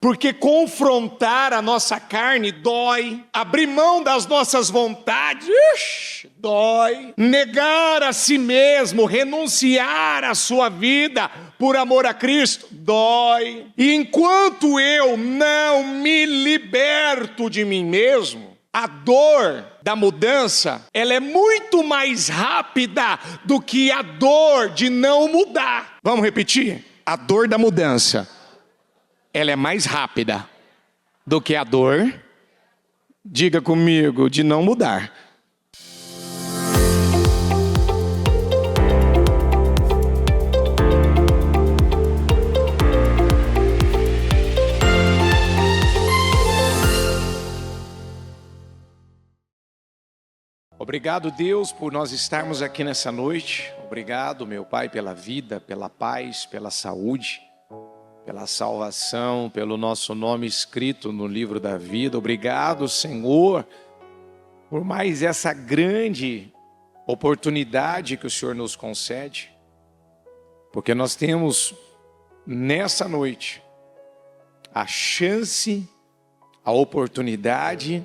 Porque confrontar a nossa carne dói, abrir mão das nossas vontades, dói. Negar a si mesmo, renunciar à sua vida por amor a Cristo, dói. E enquanto eu não me liberto de mim mesmo, a dor da mudança, ela é muito mais rápida do que a dor de não mudar. Vamos repetir? A dor da mudança, ela é mais rápida do que a dor, diga comigo, de não mudar. Obrigado, Deus, por nós estarmos aqui nessa noite. Obrigado, meu Pai, pela vida, pela paz, pela saúde, pela salvação, pelo nosso nome escrito no livro da vida. Obrigado, Senhor, por mais essa grande oportunidade que o Senhor nos concede, porque nós temos nessa noite a chance, a oportunidade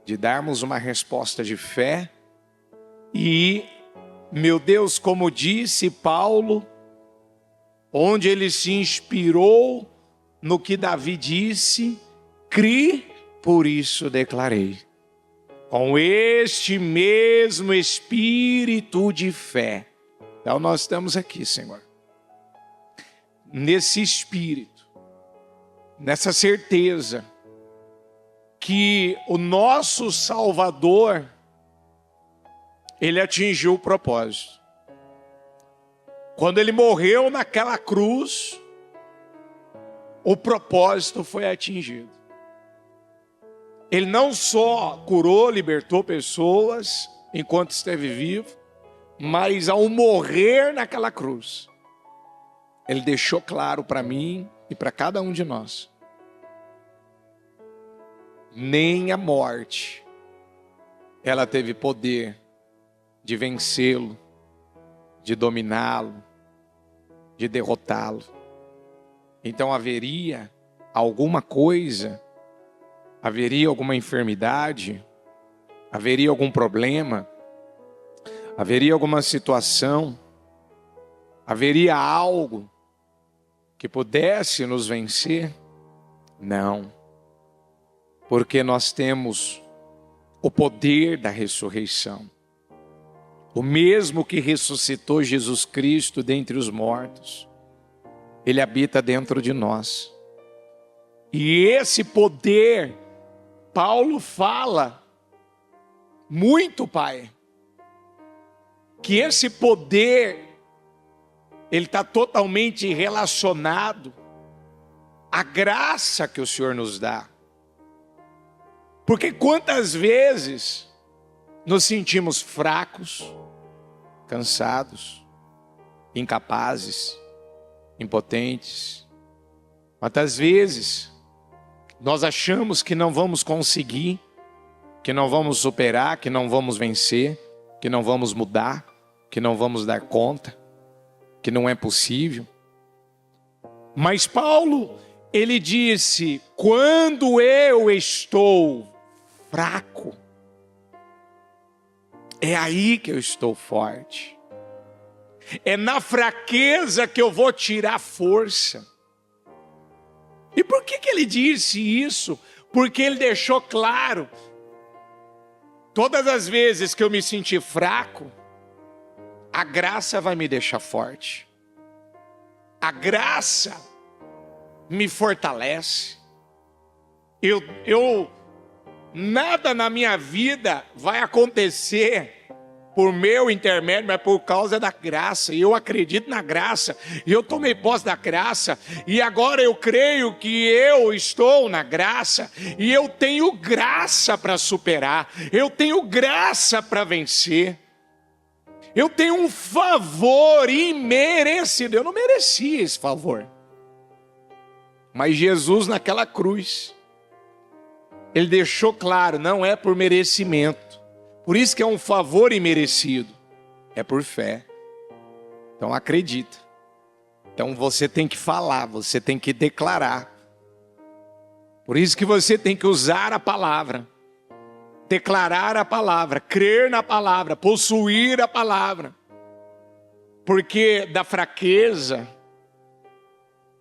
de darmos uma resposta de fé. E, meu Deus, como disse Paulo, onde ele se inspirou no que Davi disse, criei, por isso declarei. Com este mesmo espírito de fé. Então nós estamos aqui, Senhor. Nesse espírito, nessa certeza que o nosso Salvador, ele atingiu o propósito. Quando ele morreu naquela cruz, o propósito foi atingido. Ele não só curou, libertou pessoas enquanto esteve vivo, mas ao morrer naquela cruz, ele deixou claro para mim e para cada um de nós: nem a morte, ela teve poder de vencê-lo, de dominá-lo, de derrotá-lo. Então haveria alguma coisa, haveria alguma enfermidade, haveria algum problema, haveria alguma situação, haveria algo que pudesse nos vencer? Não, porque nós temos o poder da ressurreição. O mesmo que ressuscitou Jesus Cristo dentre os mortos, ele habita dentro de nós. E esse poder, Paulo fala muito, Pai, que esse poder, ele está totalmente relacionado à graça que o Senhor nos dá. Porque quantas vezes nos sentimos fracos, cansados, incapazes, impotentes. Quantas vezes nós achamos que não vamos conseguir, que não vamos superar, que não vamos vencer, que não vamos mudar, que não vamos dar conta, que não é possível. Mas Paulo, ele disse: quando eu estou fraco, é aí que eu estou forte. É na fraqueza que eu vou tirar força. E por que ele disse isso? Porque ele deixou claro: todas as vezes que eu me sentir fraco, a graça vai me deixar forte. A graça me fortalece. Nada na minha vida vai acontecer por meu intermédio, mas por causa da graça. E eu acredito na graça, e eu tomei posse da graça, e agora eu creio que eu estou na graça, e eu tenho graça para superar, eu tenho graça para vencer, eu tenho um favor imerecido. Eu não merecia esse favor, mas Jesus naquela cruz, ele deixou claro, não é por merecimento. Por isso que é um favor imerecido. É por fé. Então acredita. Então você tem que falar, você tem que declarar. Por isso que você tem que usar a palavra, declarar a palavra, crer na palavra, possuir a palavra. Porque da fraqueza,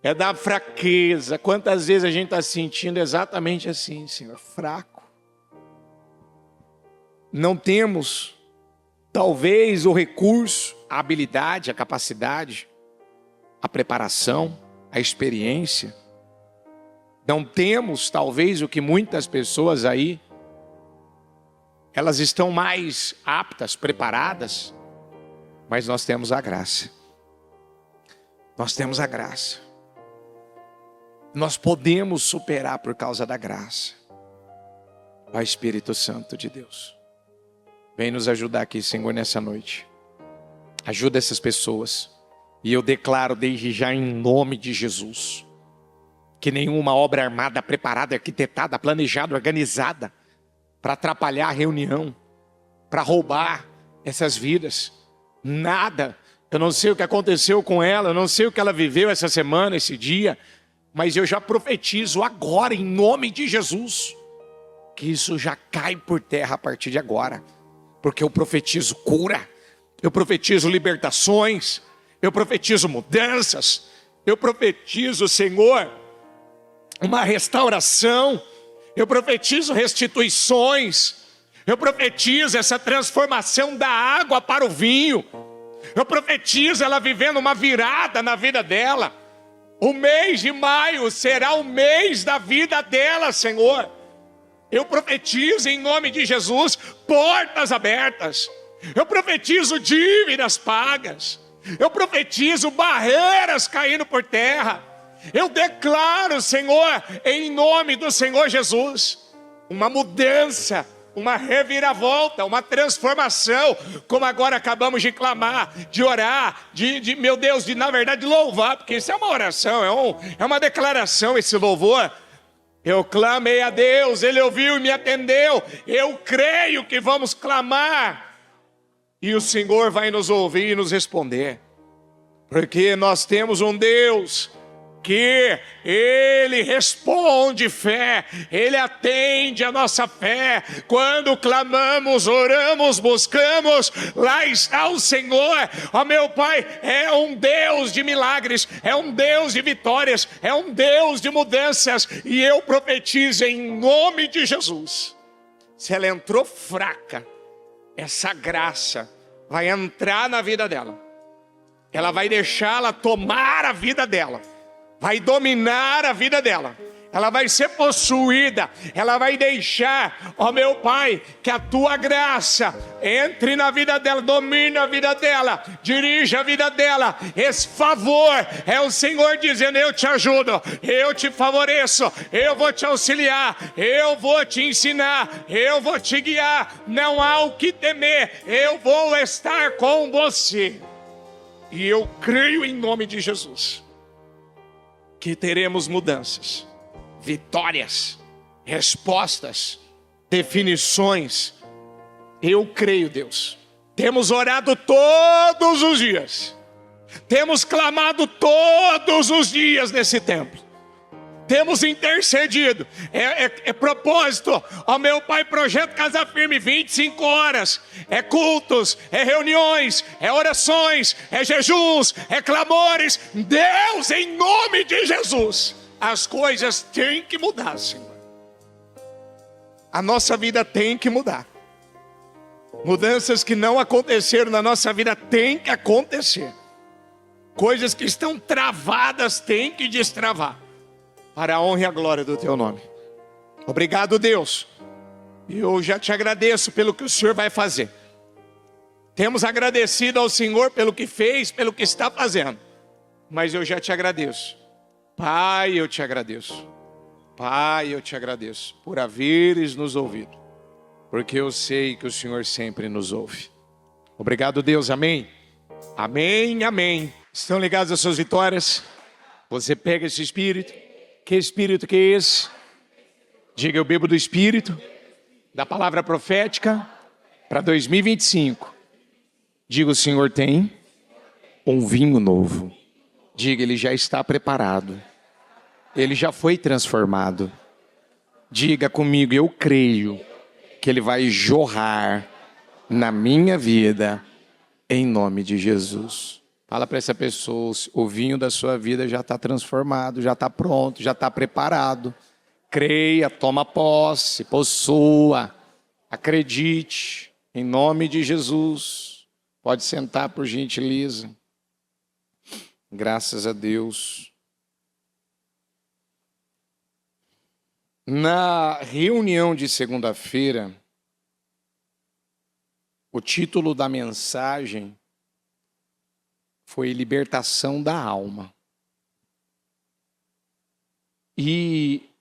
é da fraqueza. Quantas vezes a gente está se sentindo exatamente assim, Senhor, fraco. Não temos, talvez, o recurso, a habilidade, a capacidade, a preparação, a experiência. Não temos, talvez, o que muitas pessoas aí, elas estão mais aptas, preparadas, mas nós temos a graça. Nós temos a graça. Nós podemos superar por causa da graça. Ó Espírito Santo de Deus, vem nos ajudar aqui, Senhor, nessa noite. Ajuda essas pessoas. E eu declaro desde já em nome de Jesus, que nenhuma obra armada, preparada, arquitetada, planejada, organizada, para atrapalhar a reunião, para roubar essas vidas, nada. Eu não sei o que aconteceu com ela, eu não sei o que ela viveu essa semana, esse dia, mas eu já profetizo agora, em nome de Jesus, que isso já cai por terra a partir de agora, porque eu profetizo cura, eu profetizo libertações, eu profetizo mudanças, eu profetizo, Senhor, uma restauração, eu profetizo restituições, eu profetizo essa transformação da água para o vinho, eu profetizo ela vivendo uma virada na vida dela. O mês de maio será o mês da vida dela, Senhor. Eu profetizo em nome de Jesus portas abertas, eu profetizo dívidas pagas, eu profetizo barreiras caindo por terra. Eu declaro, Senhor, em nome do Senhor Jesus, uma mudança, uma reviravolta, uma transformação, como agora acabamos de clamar, de orar, meu Deus, na verdade louvar, porque isso é uma oração, é uma declaração esse louvor. Eu clamei a Deus, Ele ouviu e me atendeu. Eu creio que vamos clamar e o Senhor vai nos ouvir e nos responder, porque nós temos um Deus que Ele responde fé, Ele atende a nossa fé. Quando clamamos, oramos, buscamos, lá está o Senhor. Ó meu Pai, é um Deus de milagres, é um Deus de vitórias, é um Deus de mudanças. E eu profetizo em nome de Jesus, se ela entrou fraca, essa graça vai entrar na vida dela, ela vai deixá-la tomar a vida dela, vai dominar a vida dela, ela vai ser possuída, ela vai deixar, ó meu Pai, que a Tua graça entre na vida dela, domine a vida dela, dirija a vida dela. Esse favor é o Senhor dizendo: eu te ajudo, eu te favoreço, eu vou te auxiliar, eu vou te ensinar, eu vou te guiar, não há o que temer, eu vou estar com você. E eu creio em nome de Jesus que teremos mudanças, vitórias, respostas, definições. Eu creio, Deus. Temos orado todos os dias, temos clamado todos os dias nesse templo, temos intercedido, é propósito, ó meu Pai, Projeto Casa Firme, 25 horas, é cultos, é reuniões, é orações, é jejuns, é clamores. Deus, em nome de Jesus, as coisas têm que mudar, Senhor. A nossa vida tem que mudar. Mudanças que não aconteceram na nossa vida têm que acontecer. Coisas que estão travadas têm que destravar, para a honra e a glória do Teu nome. Obrigado, Deus. Eu já te agradeço pelo que o Senhor vai fazer. Temos agradecido ao Senhor pelo que fez, pelo que está fazendo. Mas eu já te agradeço. Pai, eu te agradeço. Pai, eu te agradeço por haveres nos ouvido, porque eu sei que o Senhor sempre nos ouve. Obrigado, Deus. Amém. Amém, amém. Estão ligados às suas vitórias? Você pega esse Espírito. Que Espírito que é esse? Diga: eu bebo do Espírito da palavra profética para 2025. Diga: o Senhor tem um vinho novo. Diga: ele já está preparado, ele já foi transformado, Diga comigo, eu creio que ele vai jorrar na minha vida, em nome de Jesus. Fala para essa pessoa, o vinho da sua vida já está transformado, já está pronto, já está preparado. Creia, toma posse, possua, acredite, em nome de Jesus. Pode sentar, por gentileza. Graças a Deus. Na reunião de segunda-feira, o título da mensagem foi Libertação da Alma. E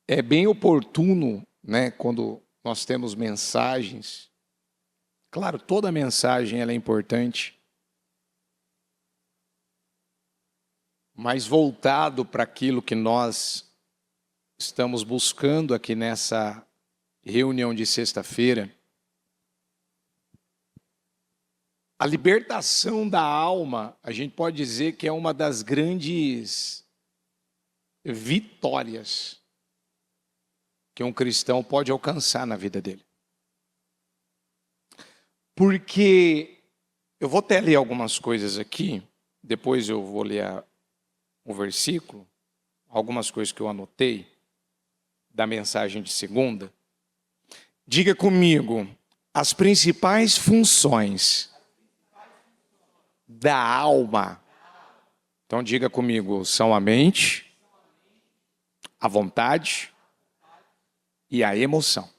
é bem oportuno, né, quando nós temos mensagens. Claro, toda mensagem ela é importante, mas voltado para aquilo que nós estamos buscando aqui nessa reunião de sexta-feira. A libertação da alma, a gente pode dizer que é uma das grandes vitórias que um cristão pode alcançar na vida dele. Porque eu vou até ler algumas coisas aqui, depois eu vou ler o versículo, algumas coisas que eu anotei da mensagem de segunda. Diga comigo, as principais funções da alma. Então diga comigo, são a mente, a vontade e a emoção.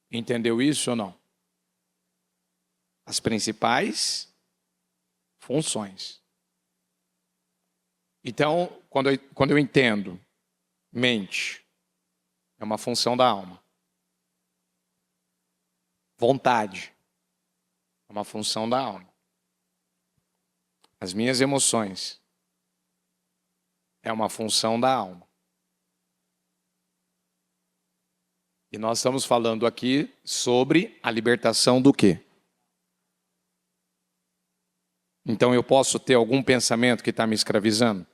Entendeu isso ou não? As principais funções. Então, quando eu entendo, mente é uma função da alma. Vontade é uma função da alma. As minhas emoções é uma função da alma. E nós estamos falando aqui sobre a libertação do quê? Então eu posso ter algum pensamento que está me escravizando?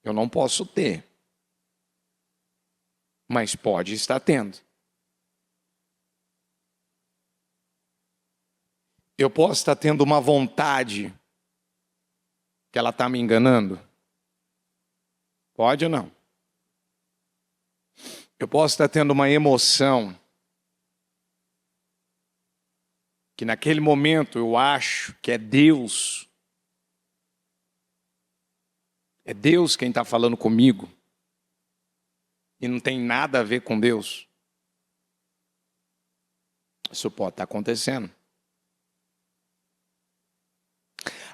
Eu não posso ter. Mas pode estar tendo. Eu posso estar tendo uma vontade que ela está me enganando? Pode ou não? Eu posso estar tendo uma emoção que naquele momento eu acho que é Deus. É Deus quem está falando comigo. E não tem nada a ver com Deus. Isso pode estar acontecendo.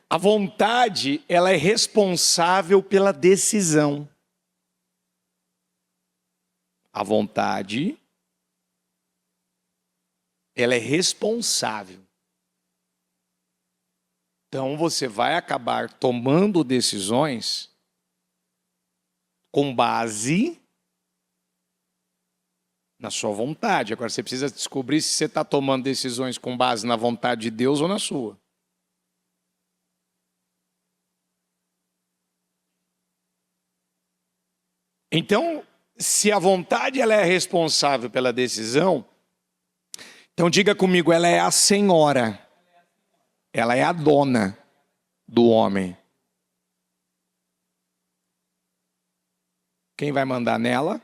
A vontade, ela é responsável pela decisão. A vontade, ela é responsável. Então você vai acabar tomando decisões com base na sua vontade. Agora você precisa descobrir se você está tomando decisões com base na vontade de Deus ou na sua. Então, se a vontade ela é responsável pela decisão, então diga comigo, ela é a senhora. Ela é a dona do homem. Quem vai mandar nela?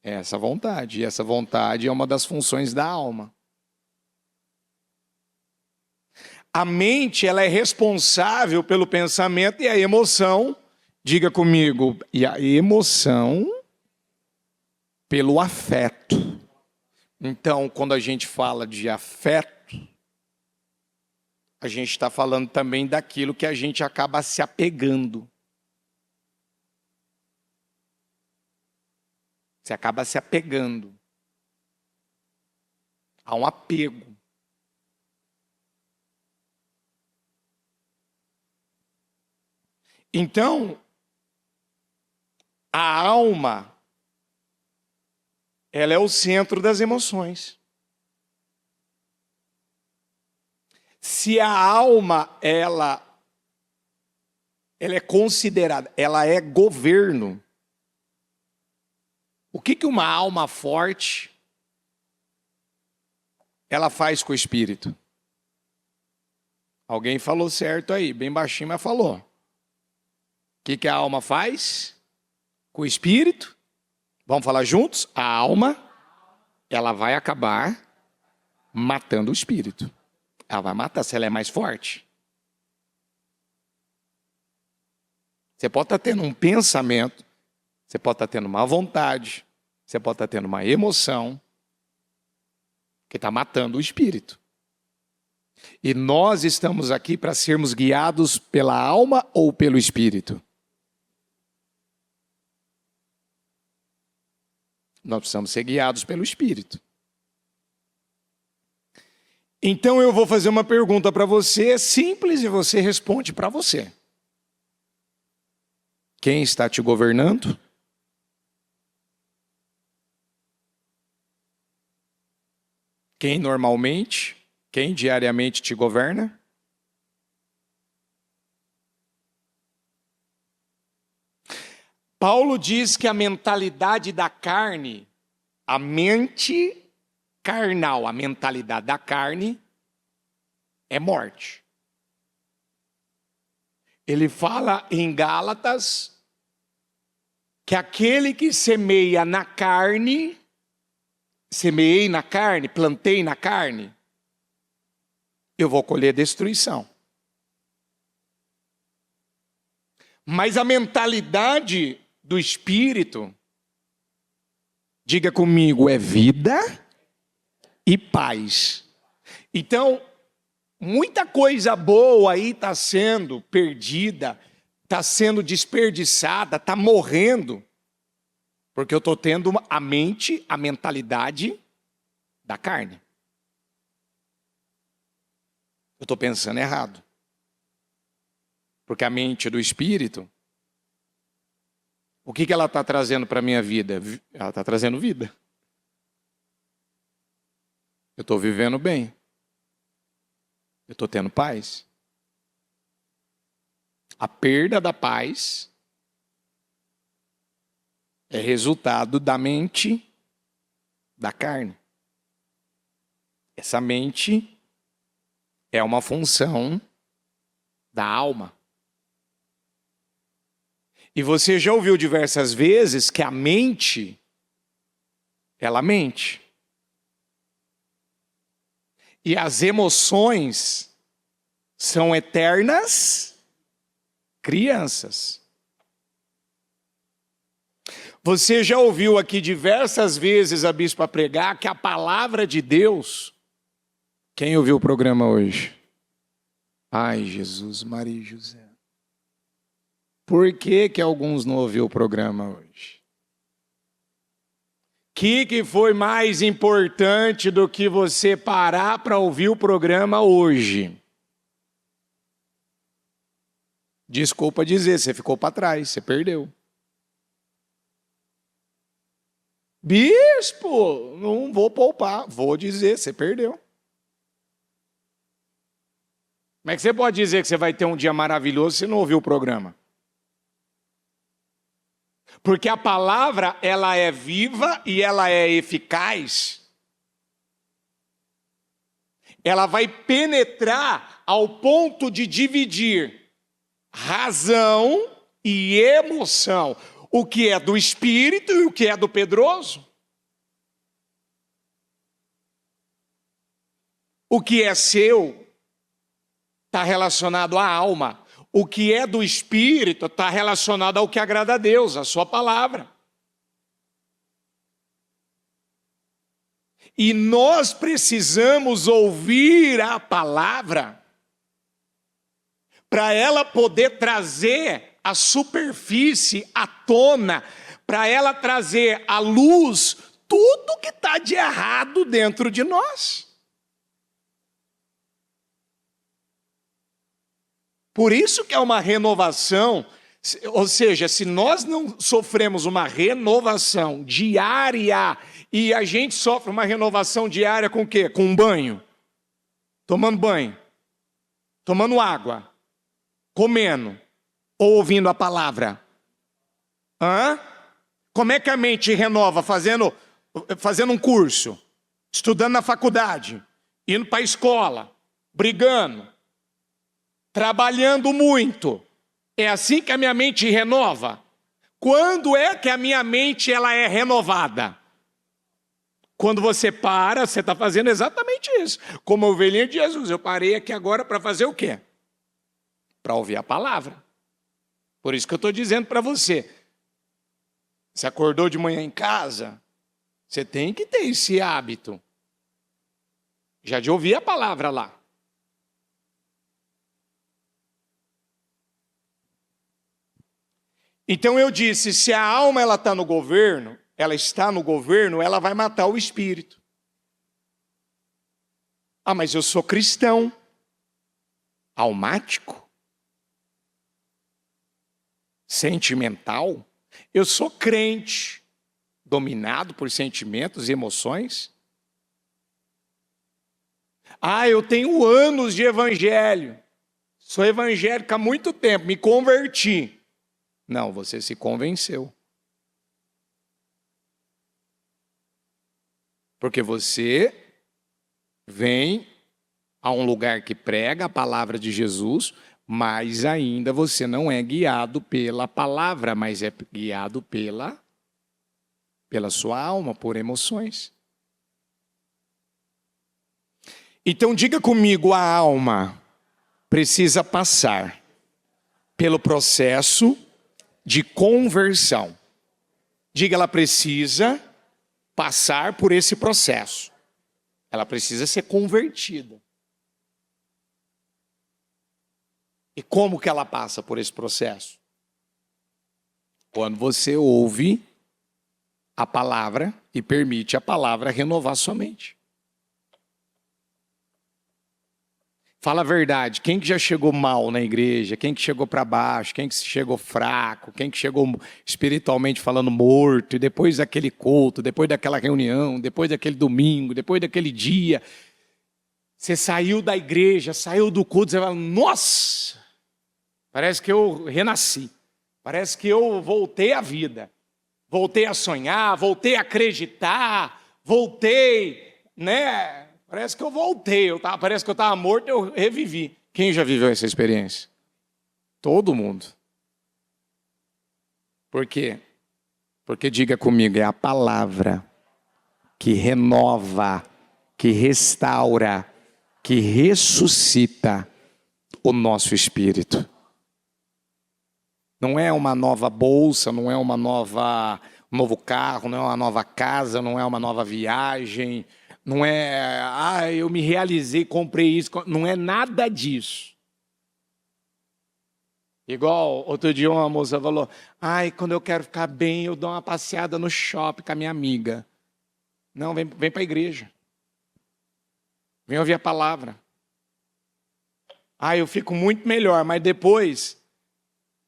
É essa vontade. E essa vontade é uma das funções da alma. A mente, ela é responsável pelo pensamento e a emoção, diga comigo, e a emoção pelo afeto. Então, quando a gente fala de afeto, a gente está falando também daquilo que a gente acaba se apegando. Você acaba se apegando. Há um apego. Então, a alma, ela é o centro das emoções. Se a alma, ela ela é considerada, ela é governo. O que uma alma forte ela faz com o espírito? Alguém falou certo aí, bem baixinho, mas falou. O que a alma faz com o espírito? Vamos falar juntos? A alma, ela vai acabar matando o espírito. Ela vai matar se ela é mais forte. Você pode estar tendo um pensamento, você pode estar tendo uma vontade, você pode estar tendo uma emoção que está matando o espírito. E nós estamos aqui para sermos guiados pela alma ou pelo espírito? Nós precisamos ser guiados pelo espírito. Então eu vou fazer uma pergunta para você, simples, e você responde para você. Quem está te governando? Quem normalmente, quem diariamente te governa? Paulo diz que a mentalidade da carne, a mente carnal, a mentalidade da carne é morte. Ele fala em Gálatas que aquele que semeia na carne, semeei na carne, plantei na carne, eu vou colher destruição. Mas a mentalidade do espírito, diga comigo, é vida e paz. Então, muita coisa boa aí está sendo perdida, está sendo desperdiçada, está morrendo, porque eu estou tendo a mente, a mentalidade da carne. Eu estou pensando errado. Porque a mente do espírito, o que ela está trazendo para a minha vida? Ela está trazendo vida. Eu estou vivendo bem. Eu estou tendo paz. A perda da paz é resultado da mente da carne. Essa mente é uma função da alma. E você já ouviu diversas vezes que a mente, ela mente. E as emoções são eternas crianças. Você já ouviu aqui diversas vezes a bispa pregar que a palavra de Deus... Quem ouviu o programa hoje? Ai, Jesus, Maria e José. Por que alguns não ouviram o programa hoje? O que foi mais importante do que você parar para ouvir o programa hoje? Desculpa dizer, você ficou para trás, você perdeu. Bispo, não vou poupar, vou dizer, você perdeu. Como é que você pode dizer que você vai ter um dia maravilhoso se não ouviu o programa? Porque a palavra, ela é viva e ela é eficaz. Ela vai penetrar ao ponto de dividir razão e emoção. O que é do espírito e o que é do pedroso. O que é seu está relacionado à alma. O que é do espírito está relacionado ao que agrada a Deus, a sua palavra. E nós precisamos ouvir a palavra para ela poder trazer a superfície à tona, para ela trazer à luz tudo que está de errado dentro de nós. Por isso que é uma renovação, ou seja, se nós não sofremos uma renovação diária, e a gente sofre uma renovação diária com o quê? Com um banho, tomando água, comendo, ou ouvindo a palavra? Hã? Como é que a mente renova? Fazendo um curso, estudando na faculdade, indo para a escola, brigando, trabalhando muito. É assim que a minha mente renova? Quando é que a minha mente ela é renovada? Quando você para, você está fazendo exatamente isso. Como a ovelhinha de Jesus, eu parei aqui agora para fazer o quê? Para ouvir a palavra. Por isso que eu estou dizendo para você. Você acordou de manhã em casa, você tem que ter esse hábito. Já de ouvir a palavra lá. Então eu disse, se a alma ela está no governo, ela vai matar o espírito. Ah, mas eu sou cristão. Almático? Sentimental? Eu sou crente, dominado por sentimentos e emoções. Ah, eu tenho anos de evangelho. Sou evangélico há muito tempo, me converti. Não, você se convenceu. Porque você vem a um lugar que prega a palavra de Jesus, mas ainda você não é guiado pela palavra, mas é guiado pela sua alma, por emoções. Então diga comigo, a alma precisa passar pelo processo de conversão. Diga, ela precisa passar por esse processo. Ela precisa ser convertida. E como que ela passa por esse processo? Quando você ouve a palavra e permite a palavra renovar sua mente. Fala a verdade, quem que já chegou mal na igreja? Quem que chegou para baixo? Quem que chegou fraco? Quem que chegou espiritualmente falando morto? E depois daquele culto, depois daquela reunião, depois daquele domingo, depois daquele dia, você saiu da igreja, saiu do culto, você fala, nossa, parece que eu renasci. Parece que eu voltei à vida. Voltei a sonhar, voltei a acreditar, voltei, né? Parece que eu voltei, parece que eu estava morto e eu revivi. Quem já viveu essa experiência? Todo mundo. Por quê? Porque diga comigo, é a palavra que renova, que restaura, que ressuscita o nosso espírito. Não é uma nova bolsa, não é um novo carro, não é uma nova casa, não é uma nova viagem, não é, eu me realizei, comprei isso, não é nada disso. Igual, outro dia uma moça falou, quando eu quero ficar bem, eu dou uma passeada no shopping com a minha amiga. Não, vem para a igreja. Vem ouvir a palavra. Eu fico muito melhor, mas depois,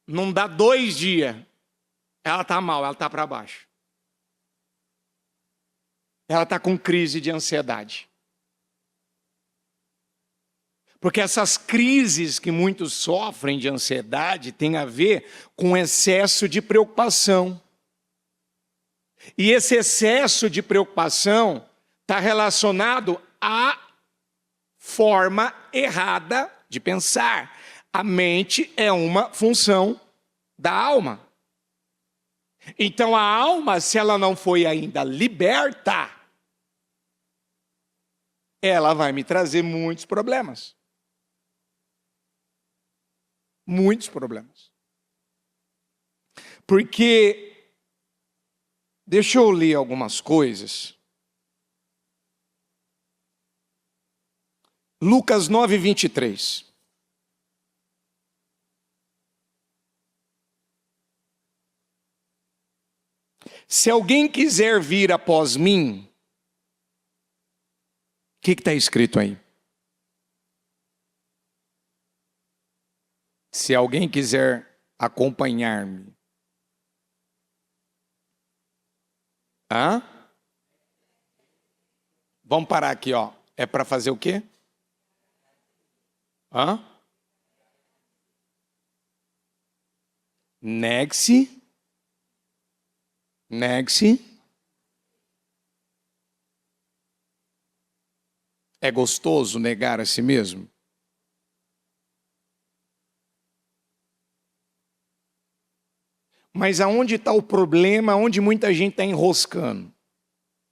não dá 2 dias, ela está mal, ela está para baixo. Ela está com crise de ansiedade. Porque essas crises que muitos sofrem de ansiedade têm a ver com excesso de preocupação. E esse excesso de preocupação está relacionado à forma errada de pensar. A mente é uma função da alma. Então a alma, se ela não foi ainda liberta, ela vai me trazer muitos problemas. Muitos problemas. Porque, deixa eu ler algumas coisas. Lucas 9:23. Se alguém quiser vir após mim, o que está escrito aí? Se alguém quiser acompanhar-me. Vamos parar aqui, ó. É para fazer o quê? Negue-se. Negue-se. É gostoso negar a si mesmo? Mas aonde está o problema, onde muita gente está enroscando?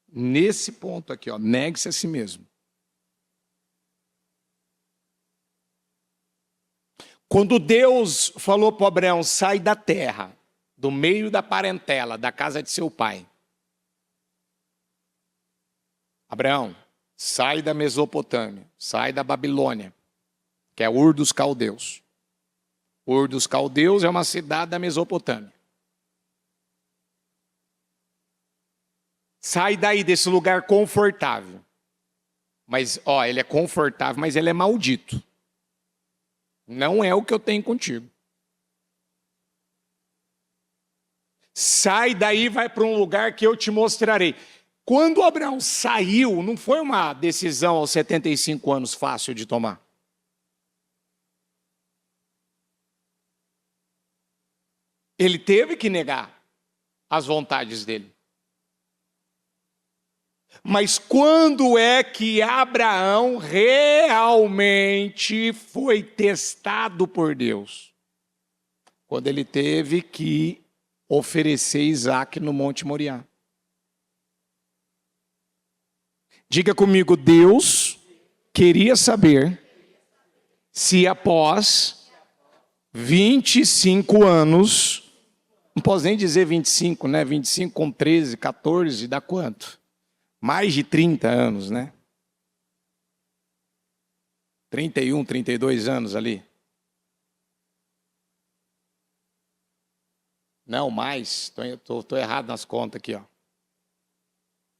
Nesse ponto aqui, ó, negue-se a si mesmo. Quando Deus falou para Abraão, sai da terra, do meio da parentela, da casa de seu pai. Abraão, sai da Mesopotâmia, sai da Babilônia, que é Ur dos Caldeus. Ur dos Caldeus é uma cidade da Mesopotâmia. Sai daí desse lugar confortável. Mas, ó, ele é confortável, mas ele é maldito. Não é o que eu tenho contigo. Sai daí, vai para um lugar que eu te mostrarei. Quando Abraão saiu, não foi uma decisão aos 75 anos fácil de tomar. Ele teve que negar as vontades dele. Mas quando é que Abraão realmente foi testado por Deus? Quando ele teve que oferecer Isaac no Monte Moriá. Diga comigo, Deus queria saber se após 25 anos, não posso nem dizer 25, né? 25 com 13, 14, dá quanto? Mais de 30 anos, né? 31, 32 anos ali. Não, mais. Estou errado nas contas aqui, ó.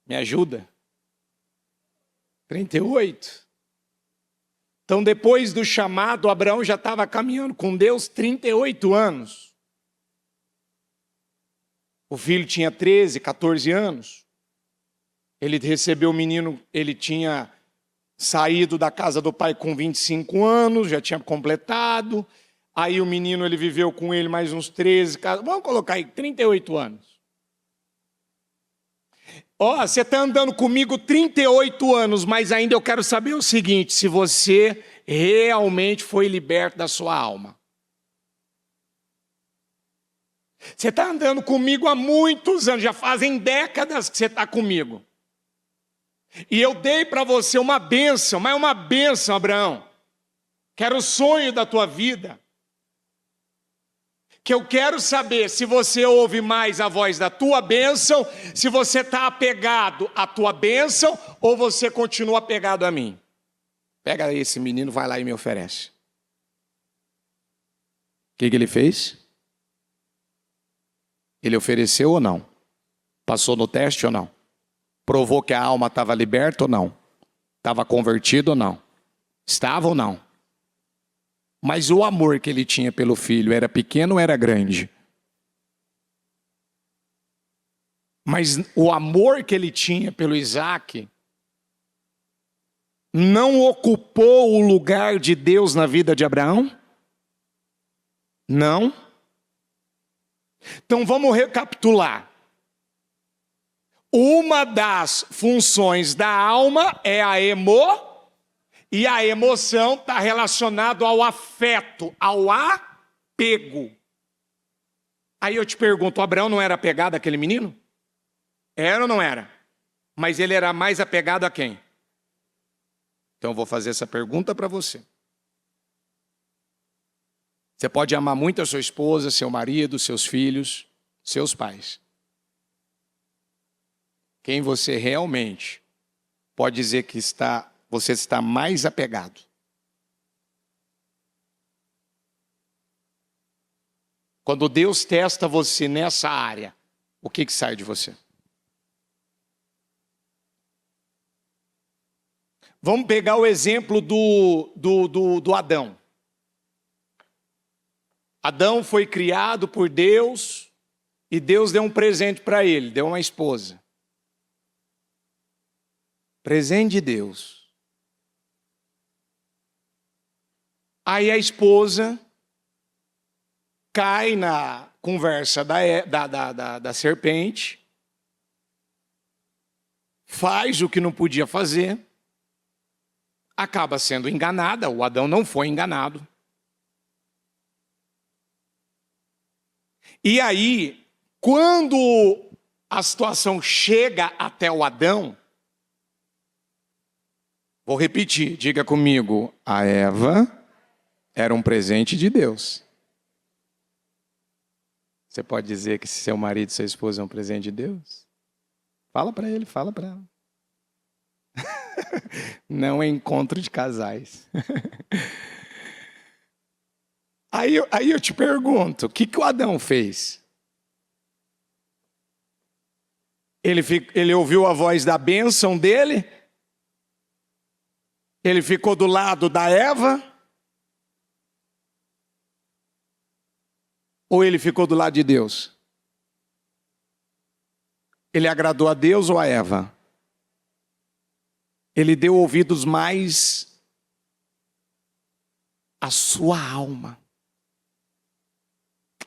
Me ajuda? 38. Então, depois do chamado, Abraão já estava caminhando com Deus 38 anos. O filho tinha 13, 14 anos. Ele recebeu o menino, ele tinha saído da casa do pai com 25 anos, já tinha completado. Aí o menino, ele viveu com ele mais uns 13, vamos colocar aí, 38 anos. Ó, você está andando comigo 38 anos, mas ainda eu quero saber o seguinte, se você realmente foi liberto da sua alma. Você está andando comigo há muitos anos, já fazem décadas que você está comigo. E eu dei para você uma bênção, mas uma bênção, Abraão, que era o sonho da tua vida. Que eu quero saber se você ouve mais a voz da tua bênção, se você está apegado à tua bênção, ou você continua apegado a mim. Pega esse menino, vai lá e me oferece. O que ele fez? Ele ofereceu ou não? Passou no teste ou não? Provou que a alma estava liberta ou não? Estava convertido ou não? Estava ou não? Mas o amor que ele tinha pelo filho era pequeno ou era grande? Mas o amor que ele tinha pelo Isaac não ocupou o lugar de Deus na vida de Abraão? Não? Então vamos recapitular. Uma das funções da alma é a e a emoção está relacionada ao afeto, ao apego. Aí eu te pergunto, Abraão não era apegado àquele menino? Era ou não era? Mas ele era mais apegado a quem? Então eu vou fazer essa pergunta para você. Você pode amar muito a sua esposa, seu marido, seus filhos, seus pais. Quem você realmente pode dizer que você está mais apegado? Quando Deus testa você nessa área, o que sai de você? Vamos pegar o exemplo do Adão. Adão foi criado por Deus e Deus deu um presente para ele, deu uma esposa. Presente de Deus. Aí a esposa cai na conversa da serpente, faz o que não podia fazer, acaba sendo enganada. O Adão não foi enganado. E aí, quando a situação chega até o Adão, vou repetir, diga comigo, a Eva era um presente de Deus. Você pode dizer que seu marido e sua esposa é um presente de Deus? Fala para ele, fala para ela. Não é encontro de casais. Aí eu te pergunto, o que o Adão fez? Ele ouviu a voz da bênção dele? Ele ficou do lado da Eva? Ou ele ficou do lado de Deus? Ele agradou a Deus ou a Eva? Ele deu ouvidos mais à sua alma,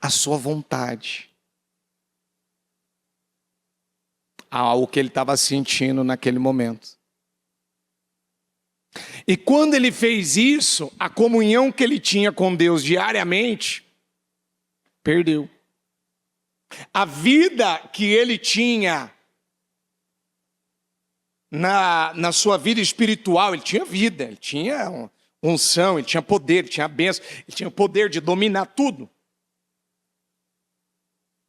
à sua vontade, ao que ele estava sentindo naquele momento. E quando ele fez isso, a comunhão que ele tinha com Deus diariamente, perdeu. A vida que ele tinha na sua vida espiritual, ele tinha vida, ele tinha unção, ele tinha poder, ele tinha bênção, ele tinha o poder de dominar tudo.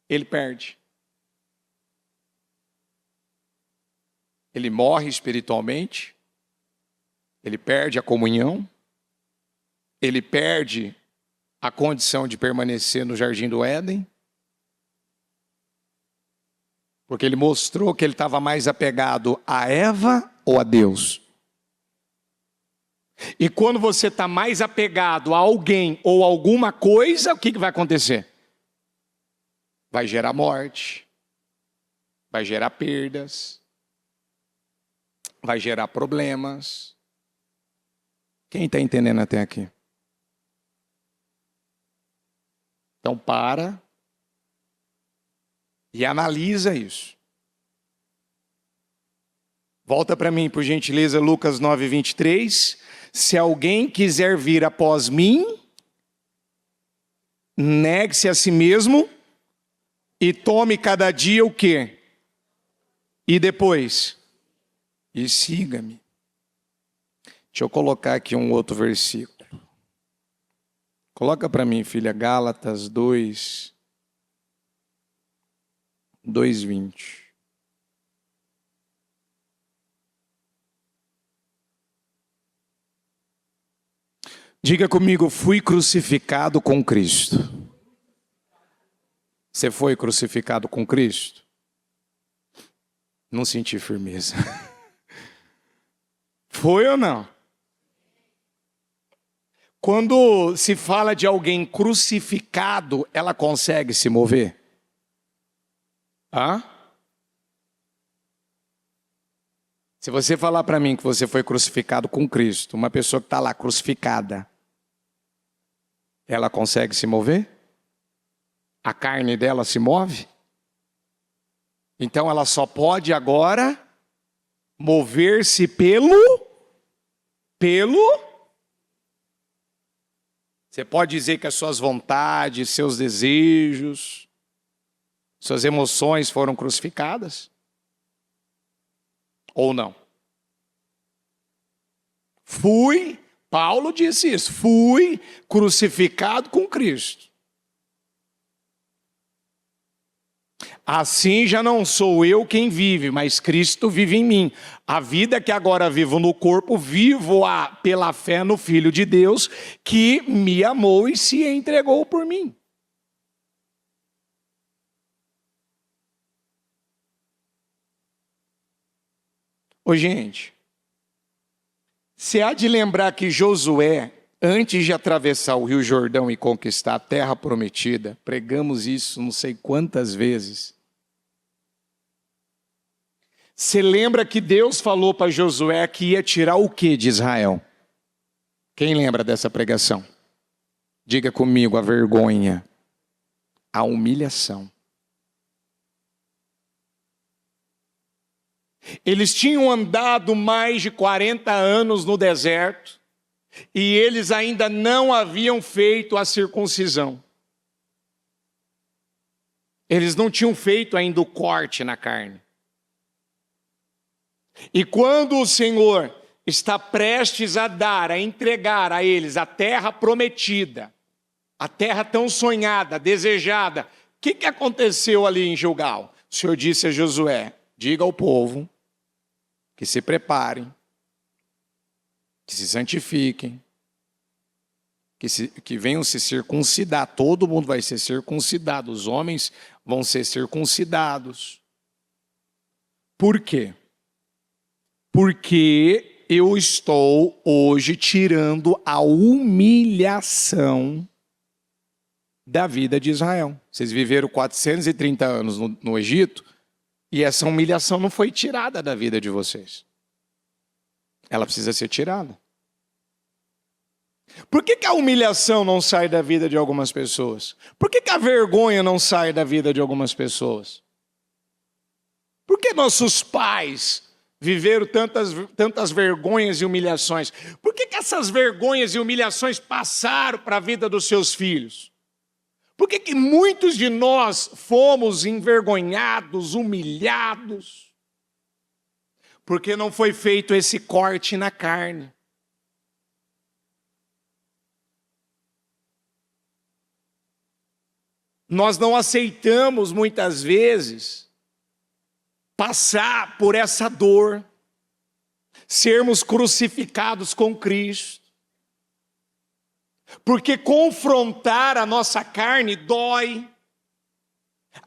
Ele perde. Ele morre espiritualmente, ele perde a comunhão, ele perde a condição de permanecer no jardim do Éden, porque ele mostrou que ele estava mais apegado a Eva ou a Deus. E quando você está mais apegado a alguém ou alguma coisa, o que vai acontecer? Vai gerar morte, vai gerar perdas, vai gerar problemas. Quem está entendendo até aqui? Então para e analisa isso. Volta para mim, por gentileza, Lucas 9:23. Se alguém quiser vir após mim, negue-se a si mesmo e tome cada dia o quê? E depois? E siga-me. Deixa eu colocar aqui um outro versículo. Coloca para mim, filha, Gálatas 2:20. Diga comigo, fui crucificado com Cristo. Você foi crucificado com Cristo? Não senti firmeza. Foi ou não? Quando se fala de alguém crucificado, ela consegue se mover? Hã? Se você falar para mim que você foi crucificado com Cristo, uma pessoa que está lá crucificada, ela consegue se mover? A carne dela se move? Então ela só pode agora mover-se pelo. Você pode dizer que as suas vontades, seus desejos, suas emoções foram crucificadas? Ou não? Paulo disse isso, fui crucificado com Cristo. Assim já não sou eu quem vive, mas Cristo vive em mim. A vida que agora vivo no corpo, vivo-a pela fé no Filho de Deus, que me amou e se entregou por mim. Ô gente, você há de lembrar que Josué, antes de atravessar o Rio Jordão e conquistar a terra prometida, pregamos isso não sei quantas vezes. Você lembra que Deus falou para Josué que ia tirar o que de Israel? Quem lembra dessa pregação? Diga comigo, a vergonha. a humilhação. Eles tinham andado mais de 40 anos no deserto e eles ainda não haviam feito a circuncisão. Eles não tinham feito ainda o corte na carne. E quando o Senhor está prestes a dar, a entregar a eles a terra prometida, a terra tão sonhada, desejada, o que aconteceu ali em Gilgal? O Senhor disse a Josué: diga ao povo que se preparem, que se santifiquem, que venham se circuncidar. Todo mundo vai ser circuncidado, os homens vão ser circuncidados. Por quê? Porque eu estou hoje tirando a humilhação da vida de Israel. Vocês viveram 430 anos no Egito e essa humilhação não foi tirada da vida de vocês. Ela precisa ser tirada. Por que a humilhação não sai da vida de algumas pessoas? Por que a vergonha não sai da vida de algumas pessoas? Por que nossos pais viveram tantas vergonhas e humilhações? Por que essas vergonhas e humilhações passaram para a vida dos seus filhos? Por que muitos de nós fomos envergonhados, humilhados? Porque não foi feito esse corte na carne. Nós não aceitamos muitas vezes passar por essa dor, sermos crucificados com Cristo. Porque confrontar a nossa carne dói.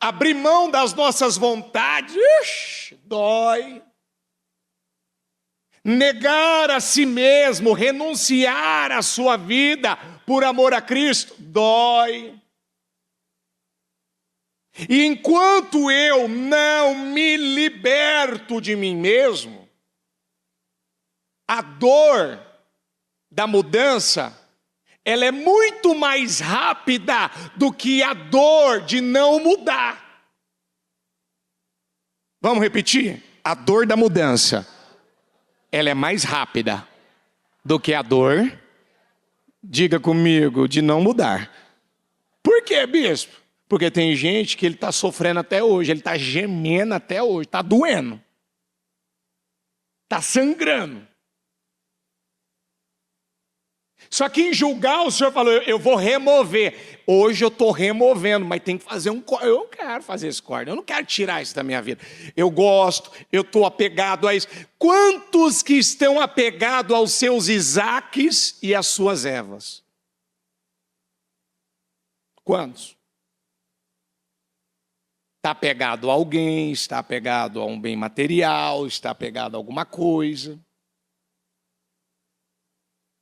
Abrir mão das nossas vontades, dói. Negar a si mesmo, renunciar à sua vida por amor a Cristo, dói. E enquanto eu não me liberto de mim mesmo, a dor da mudança, ela é muito mais rápida do que a dor de não mudar. Vamos repetir? A dor da mudança, ela é mais rápida do que a dor, diga comigo, de não mudar. Por quê, bispo? Porque tem gente que ele está sofrendo até hoje, ele está gemendo até hoje, está doendo, está sangrando. Só que em Gilgal o Senhor falou, eu vou remover. Hoje eu estou removendo, mas tem que fazer um corte. Eu quero fazer esse corte, eu não quero tirar isso da minha vida. Eu gosto, eu estou apegado a isso. Quantos que estão apegados aos seus Isaques e às suas Evas? Quantos? Está apegado a alguém, está apegado a um bem material, está apegado a alguma coisa.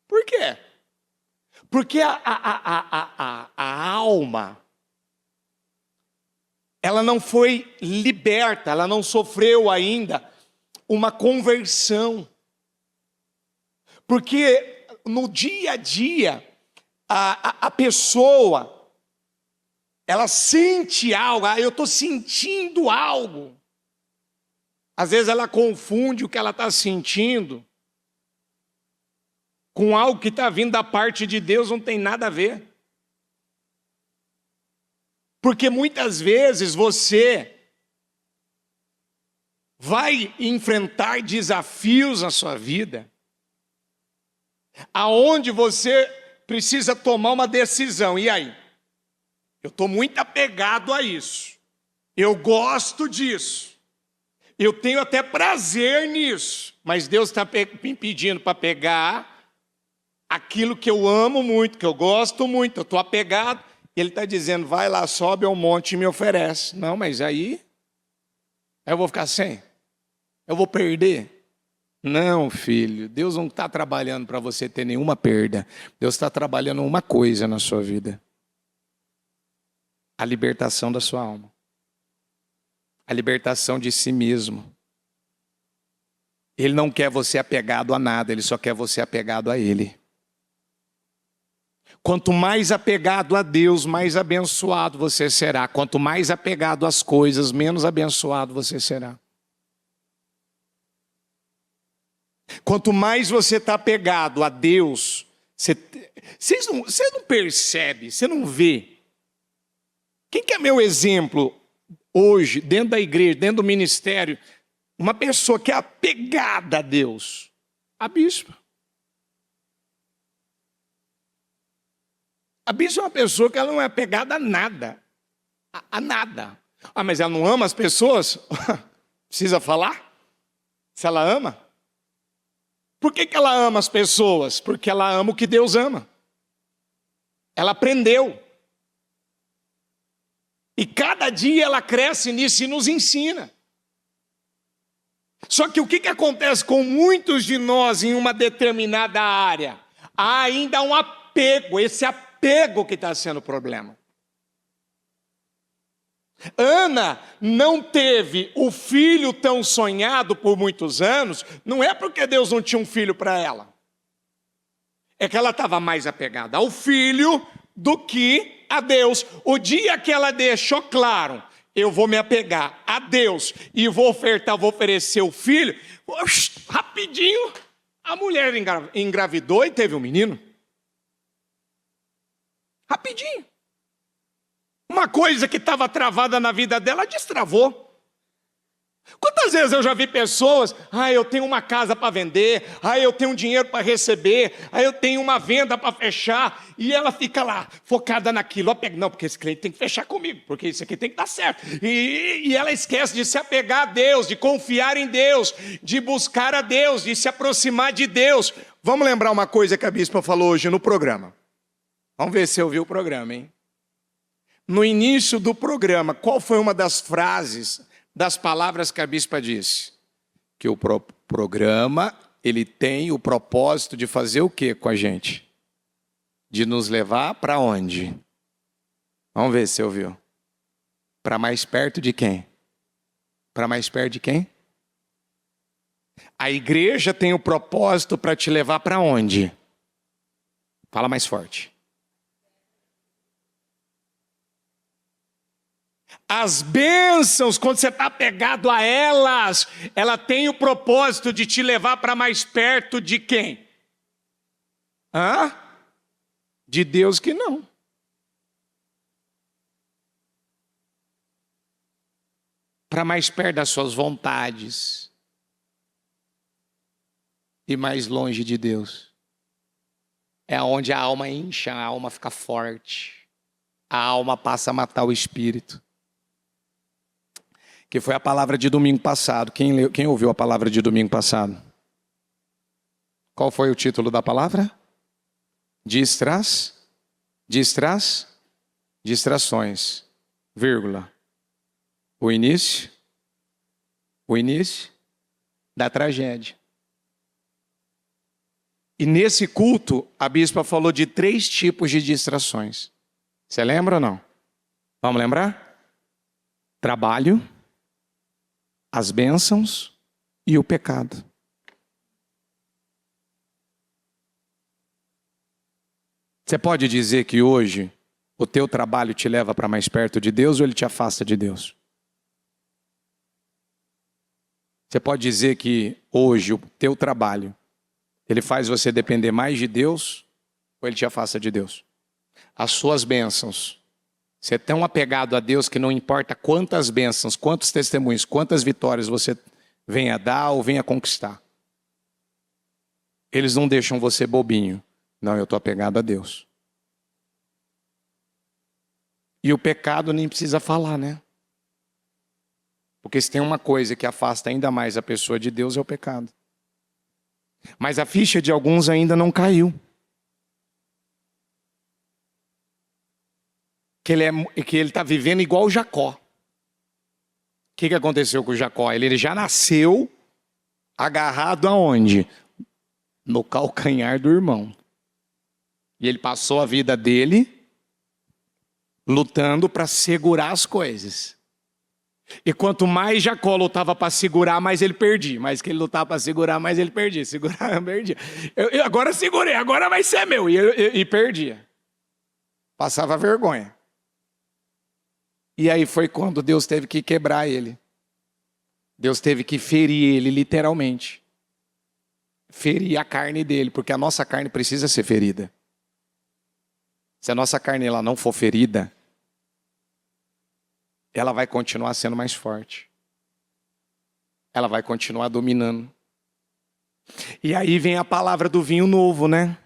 Por quê? Porque a alma, ela não foi liberta, ela não sofreu ainda uma conversão. Porque no dia a dia, a pessoa, ela sente algo, eu estou sentindo algo. Às vezes ela confunde o que ela está sentindo com algo que está vindo da parte de Deus, não tem nada a ver. Porque muitas vezes você vai enfrentar desafios na sua vida, aonde você precisa tomar uma decisão. E aí? Eu estou muito apegado a isso. Eu gosto disso. Eu tenho até prazer nisso. Mas Deus está me pedindo para pegar aquilo que eu amo muito, que eu gosto muito, eu estou apegado. E Ele está dizendo, vai lá, sobe ao monte e me oferece. Não, mas aí eu vou ficar sem. Eu vou perder. Não, filho, Deus não está trabalhando para você ter nenhuma perda. Deus está trabalhando uma coisa na sua vida. A libertação da sua alma. A libertação de si mesmo. Ele não quer você apegado a nada, Ele só quer você apegado a Ele. Quanto mais apegado a Deus, mais abençoado você será. Quanto mais apegado às coisas, menos abençoado você será. Quanto mais você está apegado a Deus, você não percebe, você não vê. Quem que é meu exemplo hoje, dentro da igreja, dentro do ministério? Uma pessoa que é apegada a Deus. A bispa. A bispa é uma pessoa que ela não é apegada a nada. A nada. Ah, mas ela não ama as pessoas? Precisa falar? Se ela ama? Por que ela ama as pessoas? Porque ela ama o que Deus ama. Ela aprendeu. E cada dia ela cresce nisso e nos ensina. Só que o que acontece com muitos de nós em uma determinada área? Há ainda um apego, esse apego que está sendo o problema. Ana não teve o filho tão sonhado por muitos anos, não é porque Deus não tinha um filho para ela. É que ela estava mais apegada ao filho do que a Deus. O dia que ela deixou claro, eu vou me apegar a Deus e vou oferecer o filho, rapidinho, a mulher engravidou e teve um menino. Rapidinho. Uma coisa que estava travada na vida dela, destravou. Quantas vezes eu já vi pessoas, eu tenho uma casa para vender, eu tenho um dinheiro para receber, eu tenho uma venda para fechar, e ela fica lá, focada naquilo, não, porque esse cliente tem que fechar comigo, porque isso aqui tem que dar certo. E ela esquece de se apegar a Deus, de confiar em Deus, de buscar a Deus, de se aproximar de Deus. Vamos lembrar uma coisa que a bispa falou hoje no programa. Vamos ver se você ouviu o programa, hein? No início do programa, qual foi uma das frases, das palavras que a bispa disse? Que o programa, ele tem o propósito de fazer o quê com a gente? De nos levar para onde? Vamos ver se você ouviu. Para mais perto de quem? Para mais perto de quem? A igreja tem o propósito para te levar para onde? Fala mais forte. As bênçãos, quando você está apegado a elas, ela tem o propósito de te levar para mais perto de quem? De Deus que não. Para mais perto das suas vontades. E mais longe de Deus. É onde a alma incha, a alma fica forte. A alma passa a matar o espírito. Que foi a palavra de domingo passado. Quem ouviu a palavra de domingo passado? Qual foi o título da palavra? Distrações, vírgula. O início da tragédia. E nesse culto, a bispa falou de 3 tipos de distrações. Você lembra ou não? Vamos lembrar? Trabalho, as bênçãos e o pecado. Você pode dizer que hoje o teu trabalho te leva para mais perto de Deus ou ele te afasta de Deus? Você pode dizer que hoje o teu trabalho, ele faz você depender mais de Deus ou ele te afasta de Deus? As suas bênçãos. Você é tão apegado a Deus que não importa quantas bênçãos, quantos testemunhos, quantas vitórias você venha dar ou venha conquistar. Eles não deixam você bobinho. Não, eu estou apegado a Deus. E o pecado nem precisa falar, né? Porque se tem uma coisa que afasta ainda mais a pessoa de Deus é o pecado. Mas a ficha de alguns ainda não caiu. Que ele está vivendo igual o Jacó. O que aconteceu com o Jacó? Ele já nasceu agarrado aonde? No calcanhar do irmão. E ele passou a vida dele lutando para segurar as coisas. E quanto mais Jacó lutava para segurar, mais ele perdia. Mais que ele lutava para segurar, mais ele perdia. Segurar, perdia. Eu agora segurei, agora vai ser meu. E perdia. Passava vergonha. E aí foi quando Deus teve que quebrar ele. Deus teve que ferir ele, literalmente. Ferir a carne dele, porque a nossa carne precisa ser ferida. Se a nossa carne ela não for ferida, ela vai continuar sendo mais forte. Ela vai continuar dominando. E aí vem a palavra do vinho novo, né?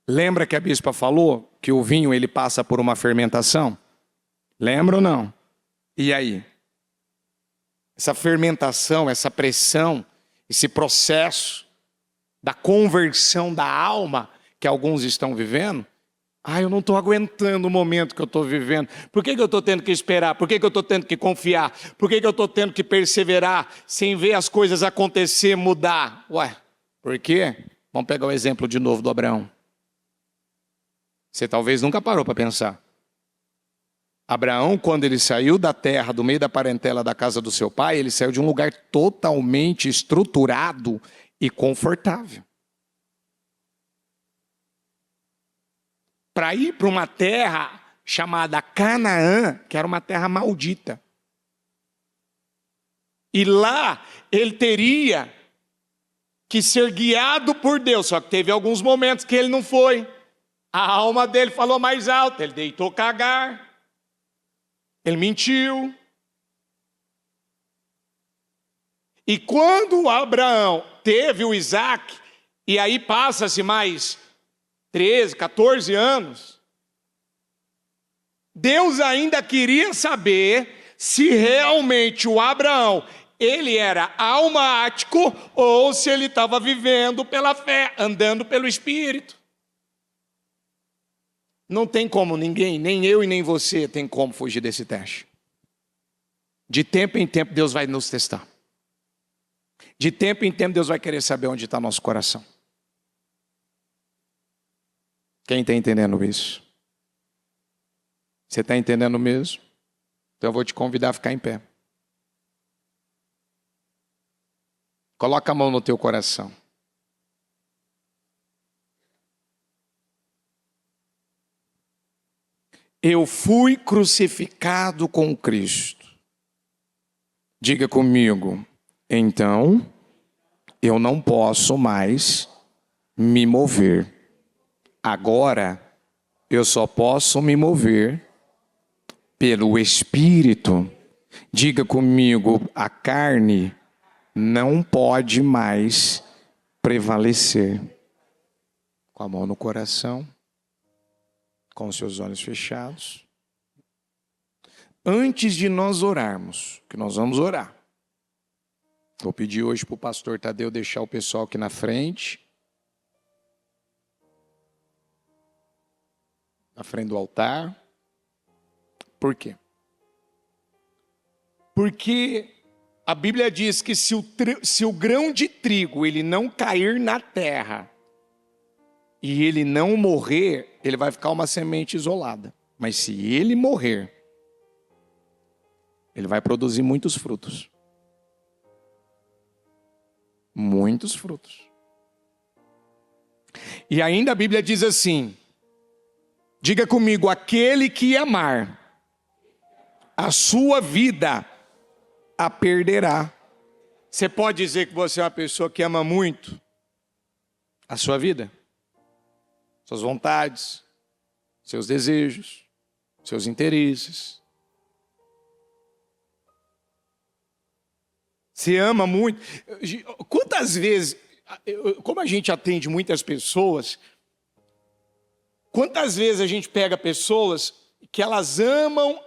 Lembra que a bispa falou que o vinho ele passa por uma fermentação? Lembra ou não? E aí? Essa fermentação, essa pressão, esse processo da conversão da alma que alguns estão vivendo. Eu não estou aguentando o momento que eu estou vivendo. Por que eu estou tendo que esperar? Por que eu estou tendo que confiar? Por que eu estou tendo que perseverar sem ver as coisas acontecer, mudar? Por quê? Vamos pegar o exemplo de novo do Abraão. Você talvez nunca parou para pensar. Abraão, quando ele saiu da terra, do meio da parentela da casa do seu pai, ele saiu de um lugar totalmente estruturado e confortável. Para ir para uma terra chamada Canaã, que era uma terra maldita. E lá ele teria que ser guiado por Deus, só que teve alguns momentos que ele não foi. A alma dele falou mais alto, ele deitou cagar. Ele mentiu. E quando Abraão teve o Isaac, e aí passa-se mais 13, 14 anos, Deus ainda queria saber se realmente o Abraão, ele era almático ou se ele estava vivendo pela fé, andando pelo Espírito. Não tem como ninguém, nem eu e nem você, tem como fugir desse teste. De tempo em tempo Deus vai nos testar. De tempo em tempo Deus vai querer saber onde está nosso coração. Quem está entendendo isso? Você está entendendo mesmo? Então eu vou te convidar a ficar em pé. Coloca a mão no teu coração. Eu fui crucificado com Cristo. Diga comigo. Então, eu não posso mais me mover. Agora, eu só posso me mover pelo Espírito. Diga comigo, a carne não pode mais prevalecer. Com a mão no coração, com os seus olhos fechados. Antes de nós orarmos, que nós vamos orar, vou pedir hoje para o pastor Tadeu deixar o pessoal aqui na frente. Na frente do altar. Por quê? Porque a Bíblia diz que se o grão de trigo ele não cair na terra e ele não morrer, ele vai ficar uma semente isolada. Mas se ele morrer, ele vai produzir muitos frutos. Muitos frutos. E ainda a Bíblia diz assim, diga comigo, aquele que amar a sua vida, a perderá. Você pode dizer que você é uma pessoa que ama muito a sua vida? Suas vontades, seus desejos, seus interesses. Você ama muito. Quantas vezes, como a gente atende muitas pessoas, quantas vezes a gente pega pessoas que elas amam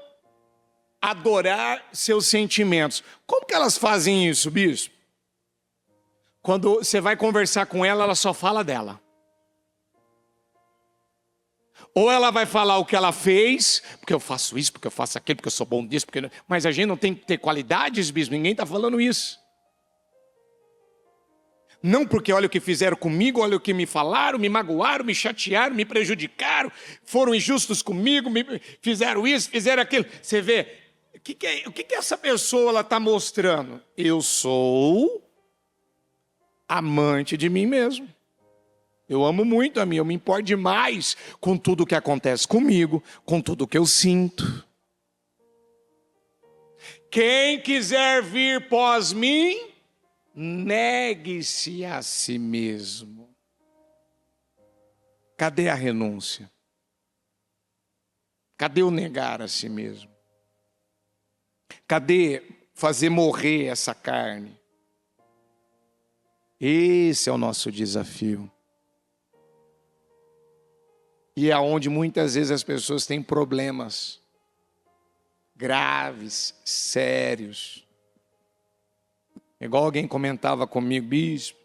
adorar seus sentimentos. Como que elas fazem isso, bispo? Quando você vai conversar com ela, ela só fala dela. Ou ela vai falar o que ela fez, porque eu faço isso, porque eu faço aquilo, porque eu sou bom disso, porque... mas a gente não tem que ter qualidades, bispo, ninguém está falando isso. Não porque olha o que fizeram comigo, olha o que me falaram, me magoaram, me chatearam, me prejudicaram, foram injustos comigo, fizeram isso, fizeram aquilo. Você vê, o que essa pessoa está mostrando? Eu sou amante de mim mesmo. Eu amo muito a mim, eu me importo demais com tudo que acontece comigo, com tudo que eu sinto. Quem quiser vir pós mim, negue-se a si mesmo. Cadê a renúncia? Cadê o negar a si mesmo? Cadê fazer morrer essa carne? Esse é o nosso desafio. E é onde muitas vezes as pessoas têm problemas graves, sérios. Igual alguém comentava comigo, bispo,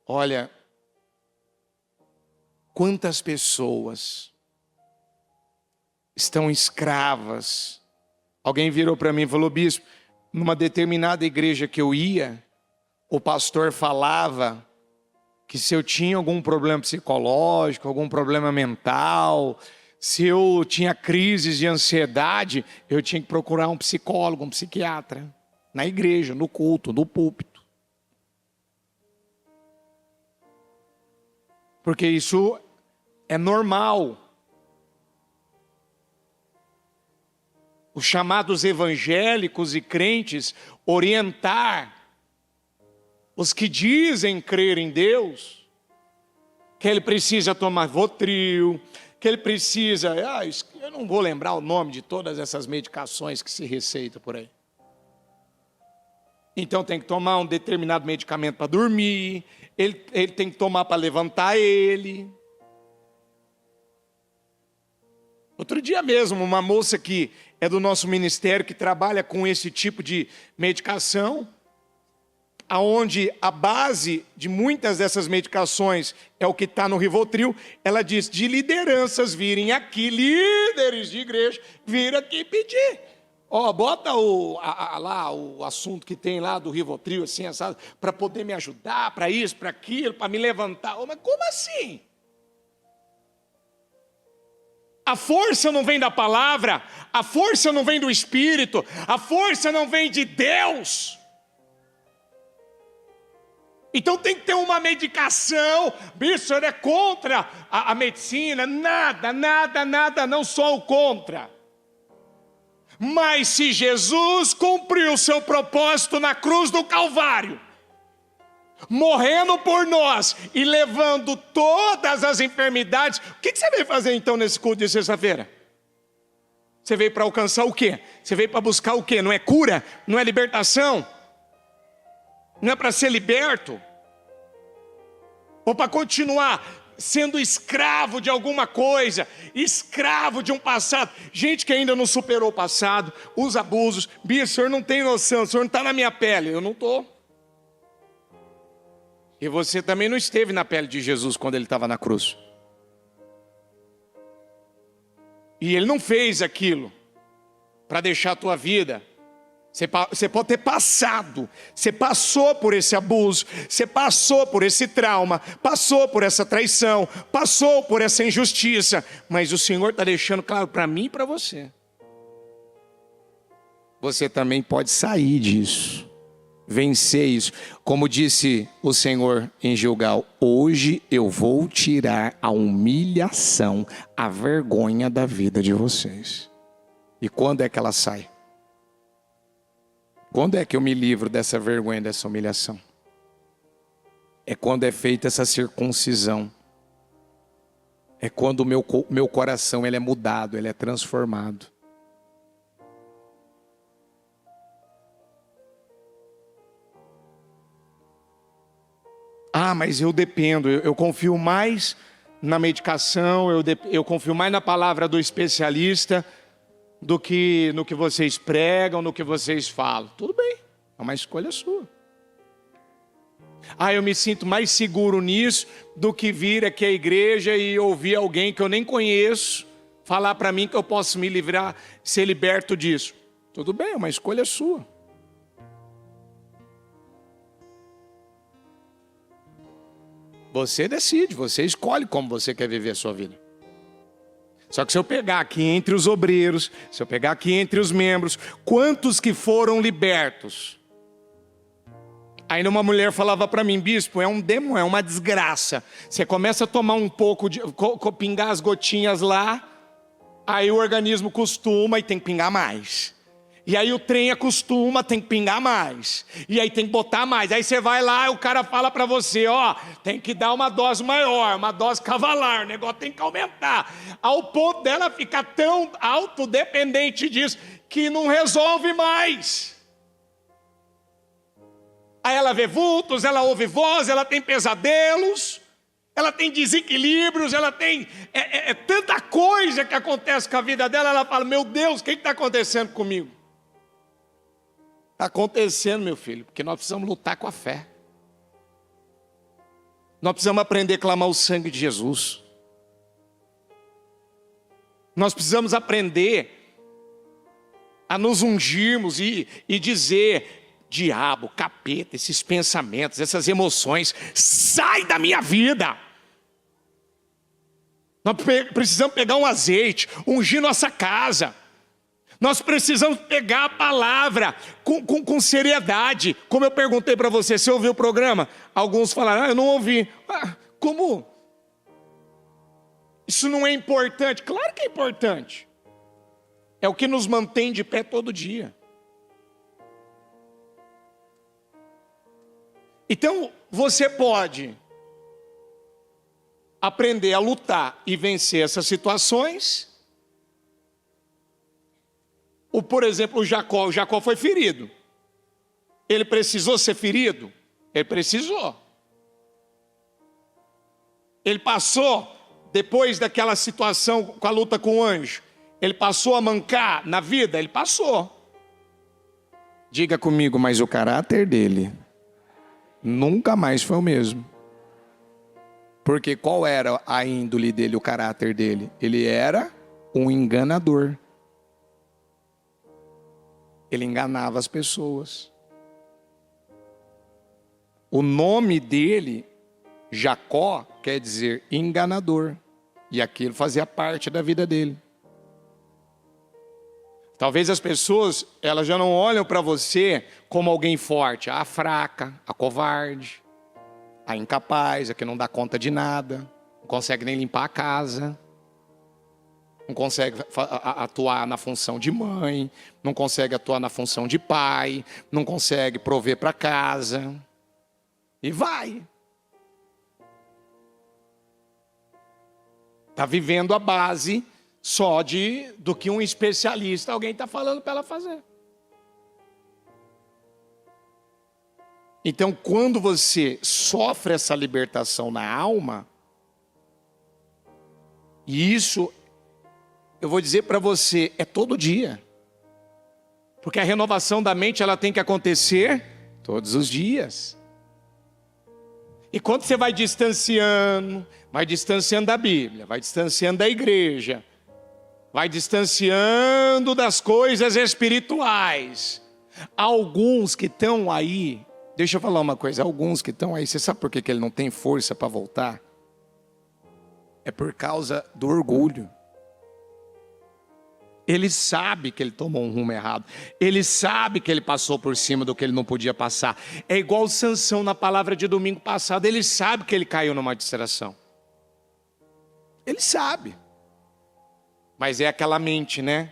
olha, quantas pessoas estão escravas. Alguém virou para mim e falou, bispo, numa determinada igreja que eu ia, o pastor falava que se eu tinha algum problema psicológico, algum problema mental, se eu tinha crises de ansiedade, eu tinha que procurar um psicólogo, um psiquiatra, na igreja, no culto, no púlpito. Porque isso é normal. Os chamados evangélicos e crentes orientar os que dizem crer em Deus, que ele precisa tomar Rivotril, que ele precisa... eu não vou lembrar o nome de todas essas medicações que se receita por aí. Então tem que tomar um determinado medicamento para dormir, ele tem que tomar para levantar ele. Outro dia mesmo, uma moça que é do nosso ministério, que trabalha com esse tipo de medicação, aonde a base de muitas dessas medicações é o que está no Rivotril, ela diz, de lideranças virem aqui, líderes de igreja, vir aqui pedir. Bota lá o assunto que tem lá do Rivotril, assim, para poder me ajudar, para isso, para aquilo, para me levantar. Mas como assim? A força não vem da palavra, a força não vem do Espírito, a força não vem de Deus. Então tem que ter uma medicação. Bicho, ele é contra a medicina. Nada, não sou contra. Mas se Jesus cumpriu o seu propósito na cruz do Calvário, morrendo por nós e levando todas as enfermidades, o que você veio fazer então nesse culto de sexta-feira? Você veio para alcançar o quê? Você veio para buscar o quê? Não é cura? Não é libertação? Não é para ser liberto? Ou para continuar sendo escravo de alguma coisa, escravo de um passado? Gente que ainda não superou o passado, os abusos. Bia, o senhor não tem noção, o senhor não está na minha pele. Eu não estou. E você também não esteve na pele de Jesus quando ele estava na cruz. E ele não fez aquilo para deixar a tua vida. Você pode ter passado, você passou por esse abuso, você passou por esse trauma, passou por essa traição, passou por essa injustiça, mas o Senhor está deixando claro para mim e para você. Você também pode sair disso, vencer isso. Como disse o Senhor em Gilgal, hoje eu vou tirar a humilhação, a vergonha da vida de vocês. E quando é que ela sai? Quando é que eu me livro dessa vergonha, dessa humilhação? É quando é feita essa circuncisão. É quando o meu coração ele é mudado, ele é transformado. Mas eu dependo, eu confio mais na medicação, eu confio mais na palavra do especialista do que no que vocês pregam, no que vocês falam. Tudo bem, é uma escolha sua. Eu me sinto mais seguro nisso do que vir aqui à igreja e ouvir alguém que eu nem conheço falar para mim que eu posso me livrar, ser liberto disso. Tudo bem, é uma escolha sua. Você decide, você escolhe como você quer viver a sua vida. Só que se eu pegar aqui entre os obreiros, se eu pegar aqui entre os membros, quantos que foram libertos? Aí uma mulher falava para mim: bispo, é um demônio, é uma desgraça. Você começa a tomar um pouco, pingar as gotinhas lá, aí o organismo costuma e tem que pingar mais. E aí o trem acostuma, tem que pingar mais. E aí tem que botar mais. Aí você vai lá e o cara fala para você: ó, tem que dar uma dose maior, uma dose cavalar, o negócio tem que aumentar. Ao ponto dela ficar tão autodependente disso, que não resolve mais. Aí ela vê vultos, ela ouve voz, ela tem pesadelos, ela tem desequilíbrios, ela tem tanta coisa que acontece com a vida dela. Ela fala: meu Deus, o que está acontecendo comigo? Está acontecendo, meu filho, porque nós precisamos lutar com a fé. Nós precisamos aprender a clamar o sangue de Jesus. Nós precisamos aprender a nos ungirmos e dizer: diabo, capeta, esses pensamentos, essas emoções, sai da minha vida. Nós precisamos pegar um azeite, ungir nossa casa. Nós precisamos pegar a palavra com seriedade. Como eu perguntei para você: você ouviu o programa? Alguns falaram: eu não ouvi. Como? Isso não é importante? Claro que é importante. É o que nos mantém de pé todo dia. Então, você pode aprender a lutar e vencer essas situações. Por exemplo, o Jacó foi ferido. Ele precisou ser ferido? Ele precisou. Ele passou, depois daquela situação com a luta com o anjo, ele passou a mancar na vida? Ele passou. Diga comigo: mas o caráter dele nunca mais foi o mesmo. Porque qual era a índole dele, o caráter dele? Ele era um enganador. Ele enganava as pessoas. O nome dele, Jacó, quer dizer enganador. E aquilo fazia parte da vida dele. Talvez as pessoas, elas já não olham para você como alguém forte. A fraca, a covarde, a incapaz, a que não dá conta de nada, não consegue nem limpar a casa, não consegue atuar na função de mãe, não consegue atuar na função de pai, não consegue prover para casa. E vai. Está vivendo a base só do que um especialista, alguém está falando para ela fazer. Então, quando você sofre essa libertação na alma, e isso, eu vou dizer para você, é todo dia. Porque a renovação da mente, ela tem que acontecer todos os dias. E quando você vai distanciando da Bíblia, vai distanciando da igreja, vai distanciando das coisas espirituais. Alguns que estão aí, deixa eu falar uma coisa, alguns que estão aí, você sabe por que ele não tem força para voltar? É por causa do orgulho. Ele sabe que ele tomou um rumo errado. Ele sabe que ele passou por cima do que ele não podia passar. É igual Sansão na palavra de domingo passado. Ele sabe que ele caiu numa distração. Ele sabe. Mas é aquela mente, né?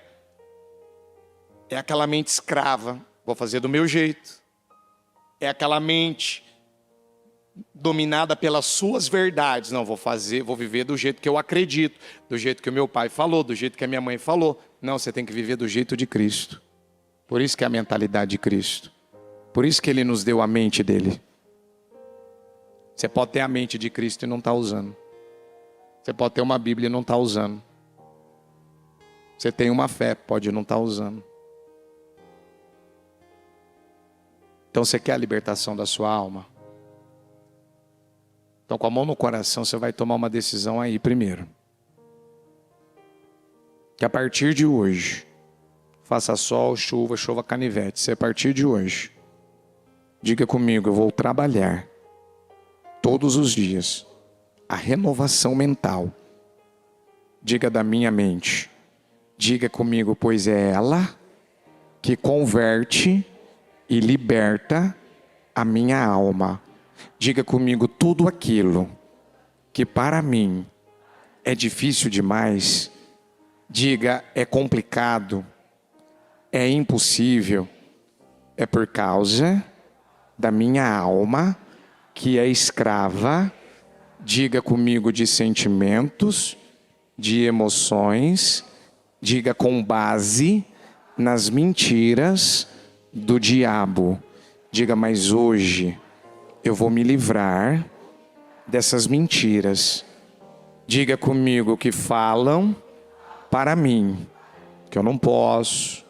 É aquela mente escrava. Vou fazer do meu jeito. É aquela mente dominada pelas suas verdades. Não, vou viver do jeito que eu acredito, do jeito que o meu pai falou, do jeito que a minha mãe falou. Não, você tem que viver do jeito de Cristo. Por isso que é a mentalidade de Cristo. Por isso que Ele nos deu a mente dele. Você pode ter a mente de Cristo e não está usando. Você pode ter uma Bíblia e não está usando. Você tem uma fé, pode não estar usando. Então você quer a libertação da sua alma? Então, com a mão no coração, você vai tomar uma decisão aí primeiro. Que a partir de hoje, faça sol, chuva, chova canivete. Se a partir de hoje, diga comigo: eu vou trabalhar todos os dias a renovação mental. Diga da minha mente. Diga comigo: pois é ela que converte e liberta a minha alma. Diga comigo: tudo aquilo que para mim é difícil demais, diga, é complicado, é impossível, é por causa da minha alma, que é escrava, diga comigo, de sentimentos, de emoções, diga, com base nas mentiras do diabo. Diga: mas hoje eu vou me livrar dessas mentiras. Diga comigo: que falam para mim que eu não posso,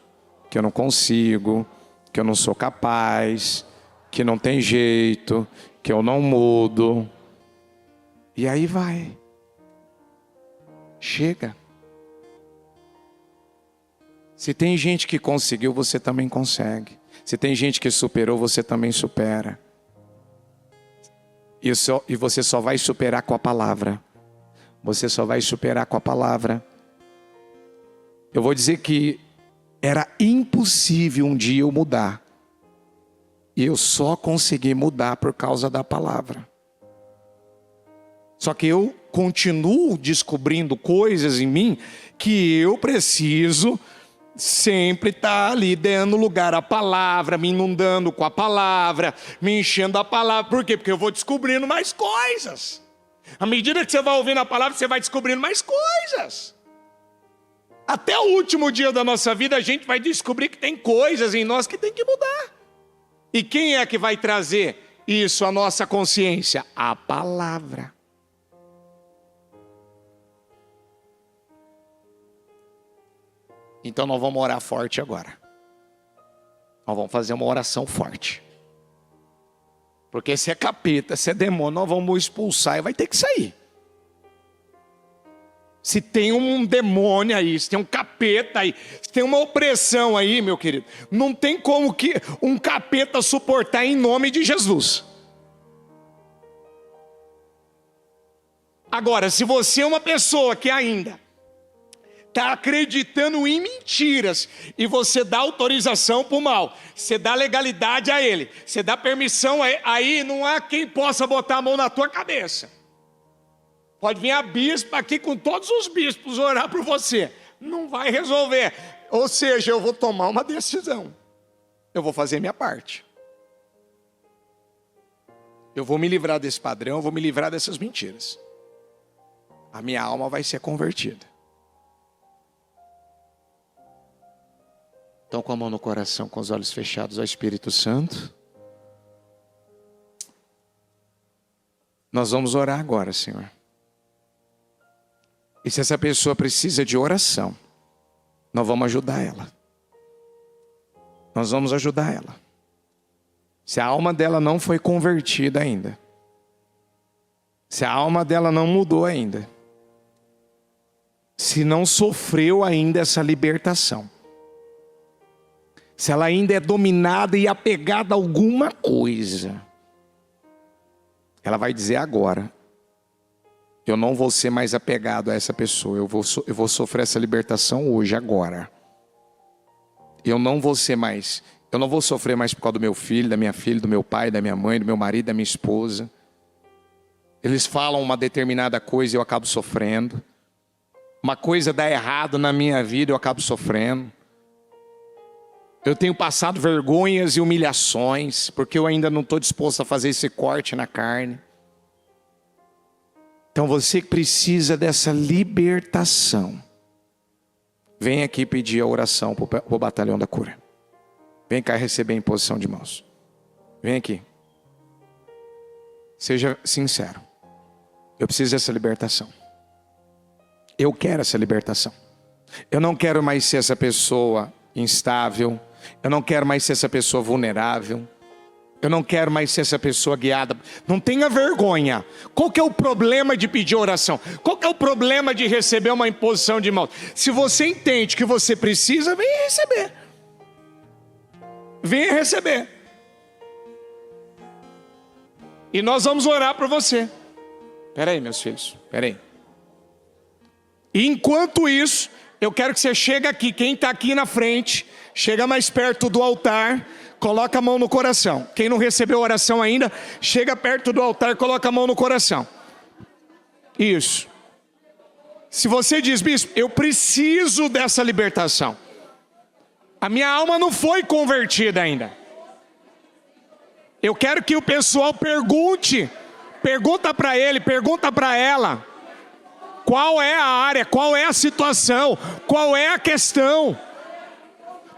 que eu não consigo, que eu não sou capaz, que não tem jeito, que eu não mudo. E aí vai. Chega. Se tem gente que conseguiu, você também consegue. Se tem gente que superou, você também supera. E você só vai superar com a palavra. Você só vai superar com a palavra. Eu vou dizer que era impossível um dia eu mudar. E eu só consegui mudar por causa da palavra. Só que eu continuo descobrindo coisas em mim que eu preciso sempre estar ali dando lugar à palavra, me inundando com a palavra, me enchendo a palavra. Por quê? Porque eu vou descobrindo mais coisas. À medida que você vai ouvindo a palavra, você vai descobrindo mais coisas. Até o último dia da nossa vida, a gente vai descobrir que tem coisas em nós que tem que mudar. E quem é que vai trazer isso à nossa consciência? A palavra. Então nós vamos orar forte agora. Nós vamos fazer uma oração forte. Porque se é capeta, se é demônio, nós vamos expulsar e vai ter que sair. Se tem um demônio aí, se tem um capeta aí, se tem uma opressão aí, meu querido, não tem como que um capeta suportar em nome de Jesus. Agora, se você é uma pessoa que ainda está acreditando em mentiras, e você dá autorização para o mal, você dá legalidade a ele, você dá permissão aí não há quem possa botar a mão na tua cabeça. Pode vir a bispa aqui com todos os bispos orar por você, não vai resolver. Ou seja, eu vou tomar uma decisão, eu vou fazer minha parte, eu vou me livrar desse padrão, eu vou me livrar dessas mentiras, a minha alma vai ser convertida. Então, com a mão no coração, com os olhos fechados ao Espírito Santo, nós vamos orar agora, Senhor. E se essa pessoa precisa de oração, nós vamos ajudar ela. Nós vamos ajudar ela. Se a alma dela não foi convertida ainda, se a alma dela não mudou ainda, se não sofreu ainda essa libertação, se ela ainda é dominada e apegada a alguma coisa, ela vai dizer agora: eu não vou ser mais apegado a essa pessoa, eu vou sofrer essa libertação hoje, agora. Eu não vou sofrer mais por causa do meu filho, da minha filha, do meu pai, da minha mãe, do meu marido, da minha esposa. Eles falam uma determinada coisa e eu acabo sofrendo. Uma coisa dá errado na minha vida, eu acabo sofrendo. Eu tenho passado vergonhas e humilhações, porque eu ainda não estou disposto a fazer esse corte na carne. Então você que precisa dessa libertação, vem aqui pedir a oração para o Batalhão da Cura. Vem cá receber a imposição de mãos. Vem aqui. Seja sincero. Eu preciso dessa libertação. Eu quero essa libertação. Eu não quero mais ser essa pessoa instável. Eu não quero mais ser essa pessoa vulnerável. Eu não quero mais ser essa pessoa guiada. Não tenha vergonha. Qual que é o problema de pedir oração? Qual que é o problema de receber uma imposição de mãos? Se você entende que você precisa, venha receber. Venha receber. E nós vamos orar por você. Espera aí, meus filhos. Espera aí. E enquanto isso, eu quero que você chegue aqui. Quem está aqui na frente, chega mais perto do altar. coloca a mão no coração. Quem não recebeu oração ainda, chega perto do altar, coloca a mão no coração. Isso. Se você diz, bispo, eu preciso dessa libertação. A minha alma não foi convertida ainda. Eu quero que o pessoal pergunta para ele, pergunta para ela. Qual é a área, qual é a situação, qual é a questão.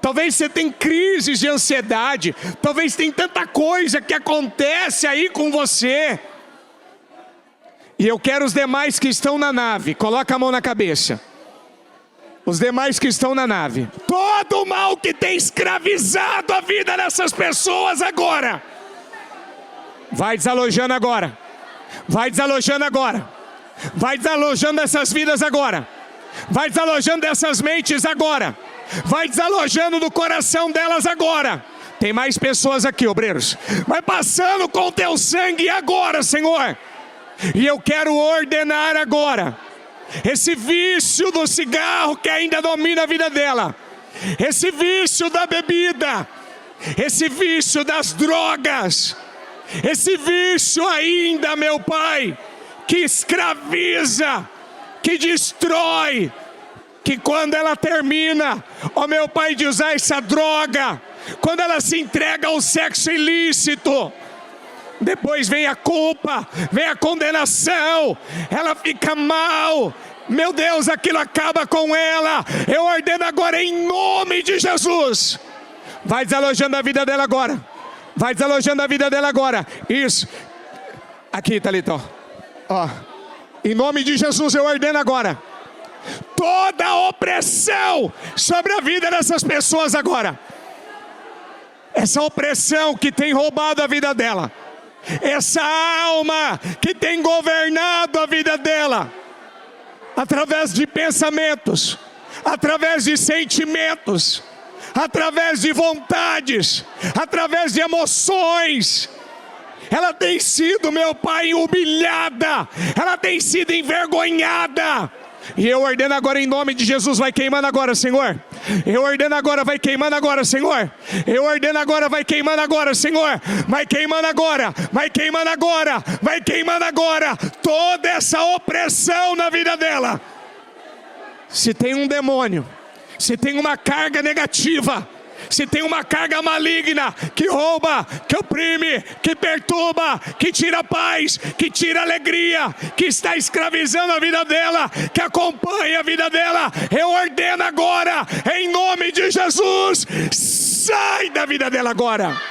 Talvez você tenha crises de ansiedade, talvez tenha tanta coisa que acontece aí com você. E eu quero os demais que estão na nave, coloca a mão na cabeça. Os demais que estão na nave. Todo o mal que tem escravizado a vida dessas pessoas agora. Vai desalojando agora. Vai desalojando agora. Vai desalojando essas vidas agora. Vai desalojando essas mentes agora. Vai desalojando do coração delas agora. Tem mais pessoas aqui, obreiros. Vai passando com o teu sangue agora, Senhor. E eu quero ordenar agora. Esse vício do cigarro que ainda domina a vida dela. Esse vício da bebida. Esse vício das drogas. Esse vício ainda, meu Pai, que escraviza, que destrói, que quando ela termina, ó meu Pai, de usar essa droga, quando ela se entrega ao sexo ilícito, depois vem a culpa, vem a condenação, ela fica mal, meu Deus, aquilo acaba com ela. Eu ordeno agora em nome de Jesus. Vai desalojando a vida dela agora. Vai desalojando a vida dela agora. Isso. Aqui, Thalita, ó. Em nome de Jesus eu ordeno agora. Toda opressão sobre a vida dessas pessoas agora. Essa opressão que tem roubado a vida dela. Essa alma que tem governado a vida dela. Através de pensamentos. Através de sentimentos. Através de vontades, através de emoções. Ela tem sido, meu Pai, humilhada. Ela tem sido envergonhada. E eu ordeno agora em nome de Jesus, vai queimando agora, Senhor. Eu ordeno agora, vai queimando agora, Senhor. Eu ordeno agora, vai queimando agora, Senhor. Vai queimando agora, vai queimando agora, vai queimando agora. Toda essa opressão na vida dela. Se tem um demônio, se tem uma carga negativa, se tem uma carga maligna que rouba, que oprime, que perturba, que tira paz, que tira alegria, que está escravizando a vida dela, que acompanha a vida dela, eu ordeno agora, em nome de Jesus, sai da vida dela agora.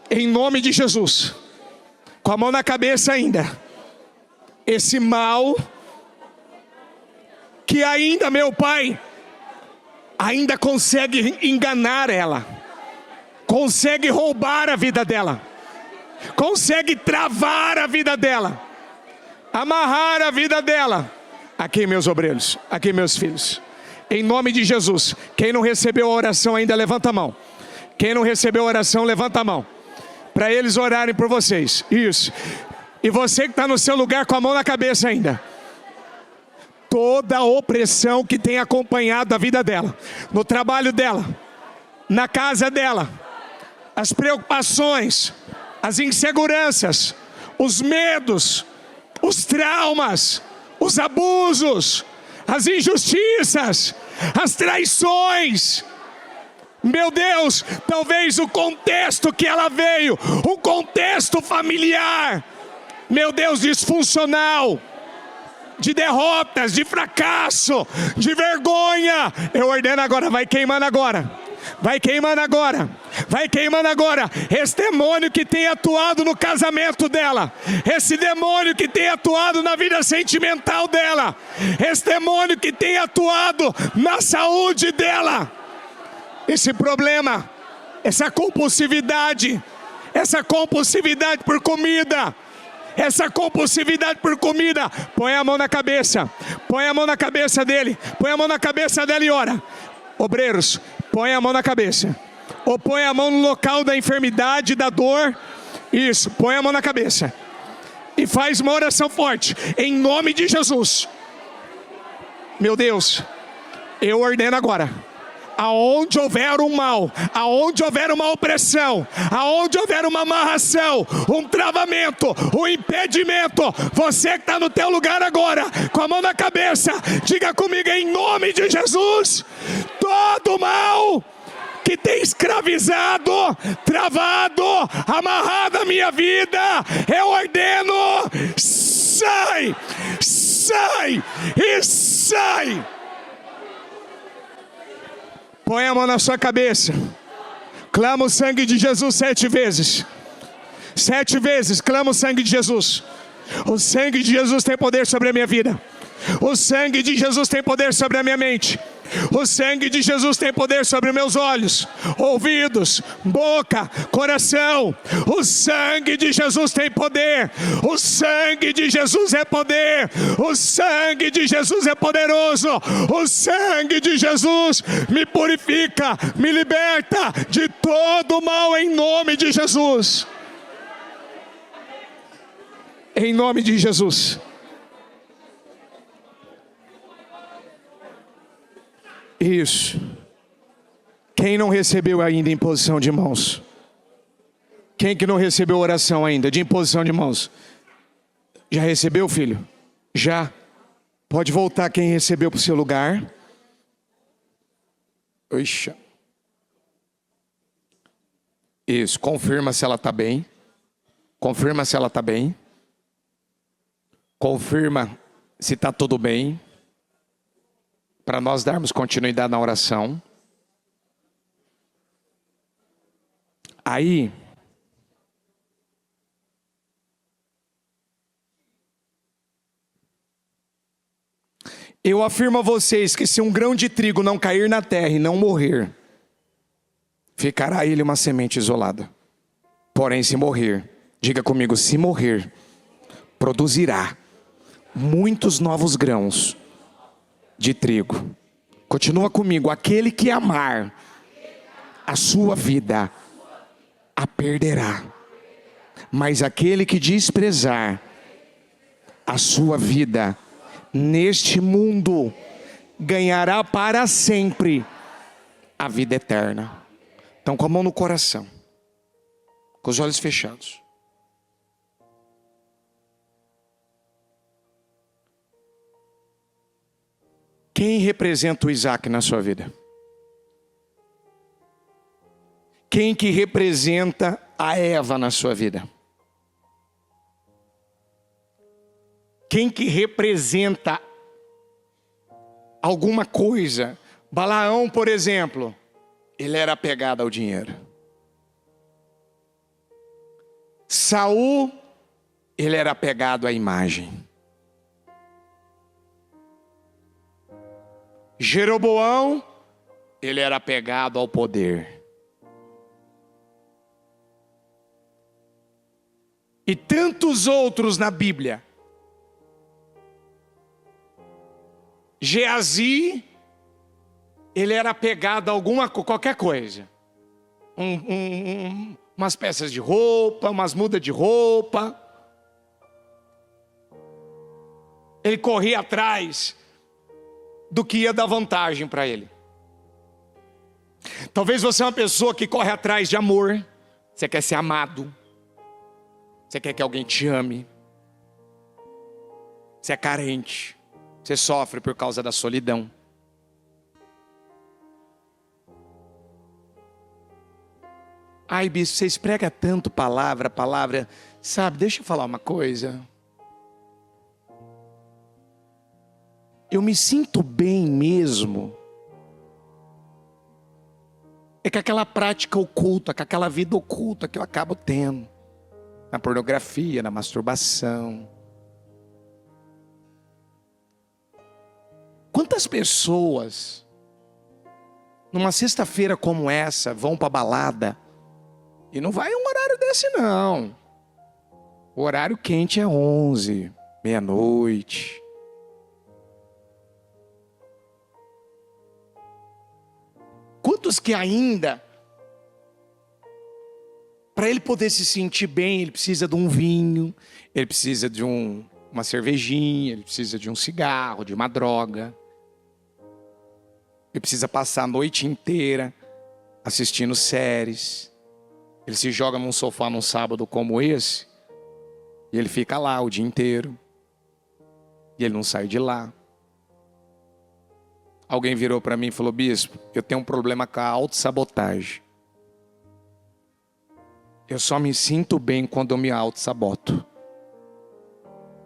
Em nome de Jesus, com a mão na cabeça ainda, esse mal que ainda, meu Pai, ainda consegue enganar ela, consegue roubar a vida dela, consegue travar a vida dela, amarrar a vida dela. Aqui, meus obreiros, aqui, meus filhos, em nome de Jesus. Quem não recebeu a oração ainda, levanta a mão. Quem não recebeu a oração, levanta a mão, para eles orarem por vocês. Isso. E você que está no seu lugar com a mão na cabeça ainda, toda a opressão que tem acompanhado a vida dela, no trabalho dela, na casa dela, as preocupações, as inseguranças, os medos, os traumas, os abusos, as injustiças, as traições. Meu Deus, talvez o contexto que ela veio, um contexto familiar, meu Deus, disfuncional, de derrotas, de fracasso, de vergonha. Eu ordeno agora, vai queimando agora. Vai queimando agora. Vai queimando agora. Esse demônio que tem atuado no casamento dela. Esse demônio que tem atuado na vida sentimental dela. Esse demônio que tem atuado na saúde dela. Esse problema, essa compulsividade por comida. Essa compulsividade por comida, põe a mão na cabeça, põe a mão na cabeça dele, põe a mão na cabeça dela e ora. Obreiros, põe a mão na cabeça, ou põe a mão no local da enfermidade, da dor. Isso, põe a mão na cabeça e faz uma oração forte, em nome de Jesus. Meu Deus, eu ordeno agora Aonde houver um mal, aonde houver uma opressão, aonde houver uma amarração, um travamento, um impedimento, você que está no teu lugar agora, com a mão na cabeça, diga comigo em nome de Jesus: todo mal que tem escravizado, travado, amarrado a minha vida, eu ordeno, sai, sai e sai. Põe a mão na sua cabeça. Clama o sangue de Jesus 7 vezes. 7 vezes, clama o sangue de Jesus. O sangue de Jesus tem poder sobre a minha vida. O sangue de Jesus tem poder sobre a minha mente. O sangue de Jesus tem poder sobre meus olhos, ouvidos, boca, coração. O sangue de Jesus tem poder. O sangue de Jesus é poder. O sangue de Jesus é poderoso. O sangue de Jesus me purifica, me liberta de todo mal em nome de Jesus. Em nome de Jesus. Isso. Quem não recebeu ainda imposição de mãos? Quem que não recebeu oração ainda de imposição de mãos? Já recebeu, filho? Já. Pode voltar quem recebeu para o seu lugar. Oxa. Isso. Confirma se ela está bem. Confirma se ela está bem. Confirma se está tudo bem. Para nós darmos continuidade na oração. Aí, eu afirmo a vocês que se um grão de trigo não cair na terra e não morrer, ficará ele uma semente isolada. Porém, se morrer, diga comigo, se morrer, produzirá muitos novos grãos de trigo. Continua comigo. Aquele que amar a sua vida, a perderá. Mas aquele que desprezar a sua vida neste mundo, ganhará para sempre a vida eterna. Então, com a mão no coração, com os olhos fechados. Quem representa o Isaac na sua vida? Quem que representa a Eva na sua vida? Quem que representa alguma coisa? Balaão, por exemplo, ele era apegado ao dinheiro. Saul, ele era apegado à imagem. Jeroboão, ele era apegado ao poder. E tantos outros na Bíblia. Geazi, ele era apegado a qualquer coisa. Umas peças de roupa, umas mudas de roupa. Ele corria atrás do que ia dar vantagem para ele. Talvez você é uma pessoa que corre atrás de amor. Você quer ser amado. Você quer que alguém te ame. Você é carente. Você sofre por causa da solidão. Ai, bispo, vocês pregam tanto palavra. Sabe, deixa eu falar uma coisa. Eu me sinto bem mesmo. É com aquela prática oculta, com aquela vida oculta que eu acabo tendo. Na pornografia, na masturbação. Quantas pessoas, numa sexta-feira como essa, vão para balada e não vai um horário desse não. O horário quente é 11, meia-noite. Quantos que ainda, para ele poder se sentir bem, ele precisa de um vinho, ele precisa de uma cervejinha, ele precisa de um cigarro, de uma droga. Ele precisa passar a noite inteira assistindo séries. Ele se joga num sofá num sábado como esse, e ele fica lá o dia inteiro. E ele não sai de lá. Alguém virou para mim e falou: bispo, eu tenho um problema com a autossabotagem. Eu só me sinto bem quando eu me autossaboto.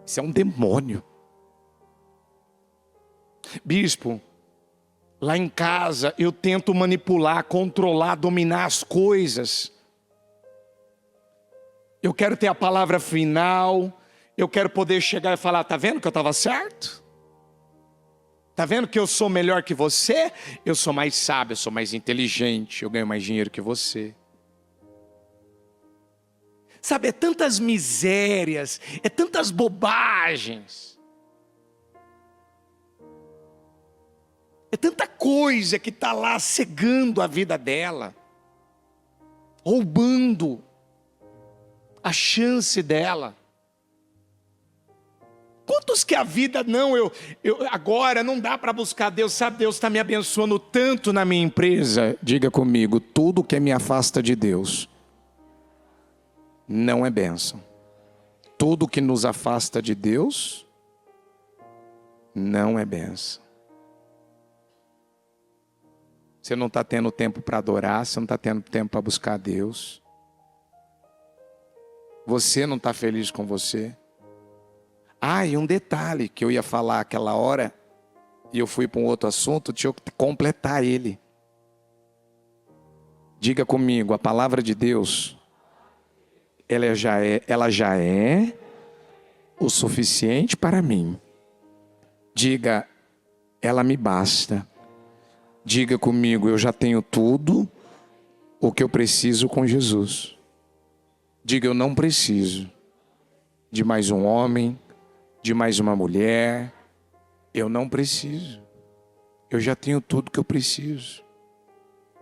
Isso é um demônio. Bispo, lá em casa eu tento manipular, controlar, dominar as coisas. Eu quero ter a palavra final. Eu quero poder chegar e falar: tá vendo que eu estava certo? Tá vendo que eu sou melhor que você? Eu sou mais sábio, eu sou mais inteligente, eu ganho mais dinheiro que você. Sabe, é tantas misérias, é tantas bobagens. É tanta coisa que está lá cegando a vida dela, roubando a chance dela. Quantos que a vida não, agora não dá para buscar Deus, sabe, Deus está me abençoando tanto na minha empresa. Diga comigo, tudo que me afasta de Deus não é bênção. Tudo que nos afasta de Deus não é bênção. Você não está tendo tempo para adorar, você não está tendo tempo para buscar Deus. Você não está feliz com você. Ah, e um detalhe que eu ia falar aquela hora, e eu fui para um outro assunto, deixa eu completar ele. Diga comigo, a palavra de Deus, ela já é o suficiente para mim. Diga, ela me basta. Diga comigo, eu já tenho tudo o que eu preciso com Jesus. Diga, eu não preciso de mais um homem, de mais uma mulher. Eu não preciso. Eu já tenho tudo que eu preciso.